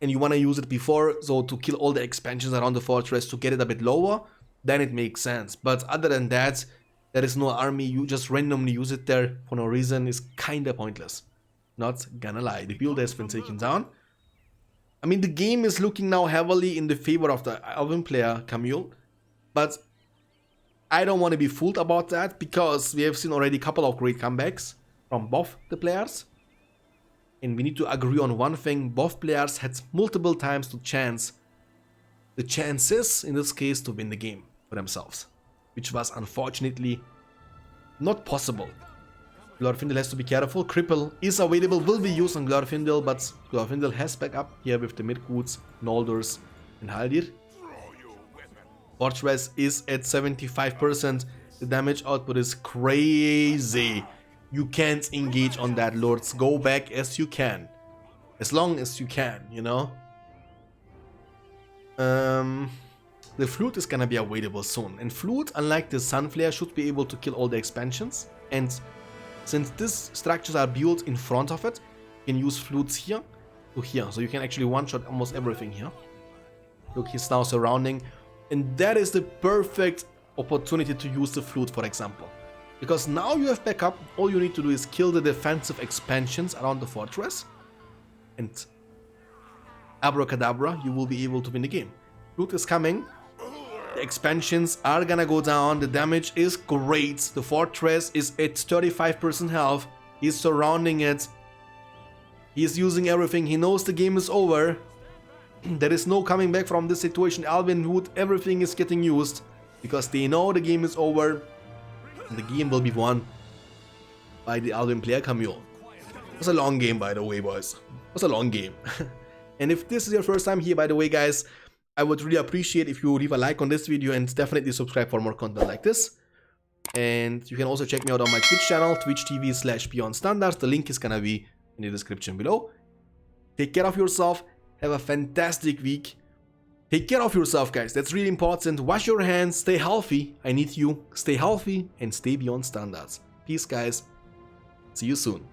and you want to use it before, so to kill all the expansions around the fortress to get it a bit lower, then it makes sense. But other than that, there is no army, you just randomly use it there for no reason, is kinda pointless. Not gonna lie. The build has been taken down. I mean, the game is looking now heavily in the favor of the Elven player, Camille, but I don't want to be fooled about that, because we have seen already a couple of great comebacks from both the players. And we need to agree on one thing: both players had multiple times the chances in this case to win the game for themselves, which was unfortunately not possible. Glorfindel has to be careful. Cripple is available, will be used on Glorfindel, but Glorfindel has backup here with the Midgoods, Noldors and Haldir. Fortress is at 75%. The damage output is crazy. You can't engage on that, lords. Go back as you can. As long as you can, you know? The Flute is gonna be available soon. And Flute, unlike the Sunflare, should be able to kill all the expansions. And since these structures are built in front of it, you can use Flutes here to here. So you can actually one-shot almost everything here. Look, he's now surrounding. And that is the perfect opportunity to use the Flute, for example. Because now you have backup, all you need to do is kill the defensive expansions around the fortress. And abracadabra, you will be able to win the game. Flute is coming. The expansions are gonna go down. The damage is great. The fortress is at 35% health. He's surrounding it. He's using everything. He knows the game is over. There is no coming back from this situation. Alvinwood, everything is getting used. Because they know the game is over. And the game will be won by the Elven player, Camille. It was a long game, by the way, boys. It was a long game. And if this is your first time here, by the way, guys, I would really appreciate if you leave a like on this video and definitely subscribe for more content like this. And you can also check me out on my Twitch channel, twitch.tv/BeyondStandards. The link is gonna be in the description below. Take care of yourself. Have a fantastic week. Take care of yourself, guys. That's really important. Wash your hands. Stay healthy. I need you. Stay healthy and stay beyond standards. Peace, guys. See you soon.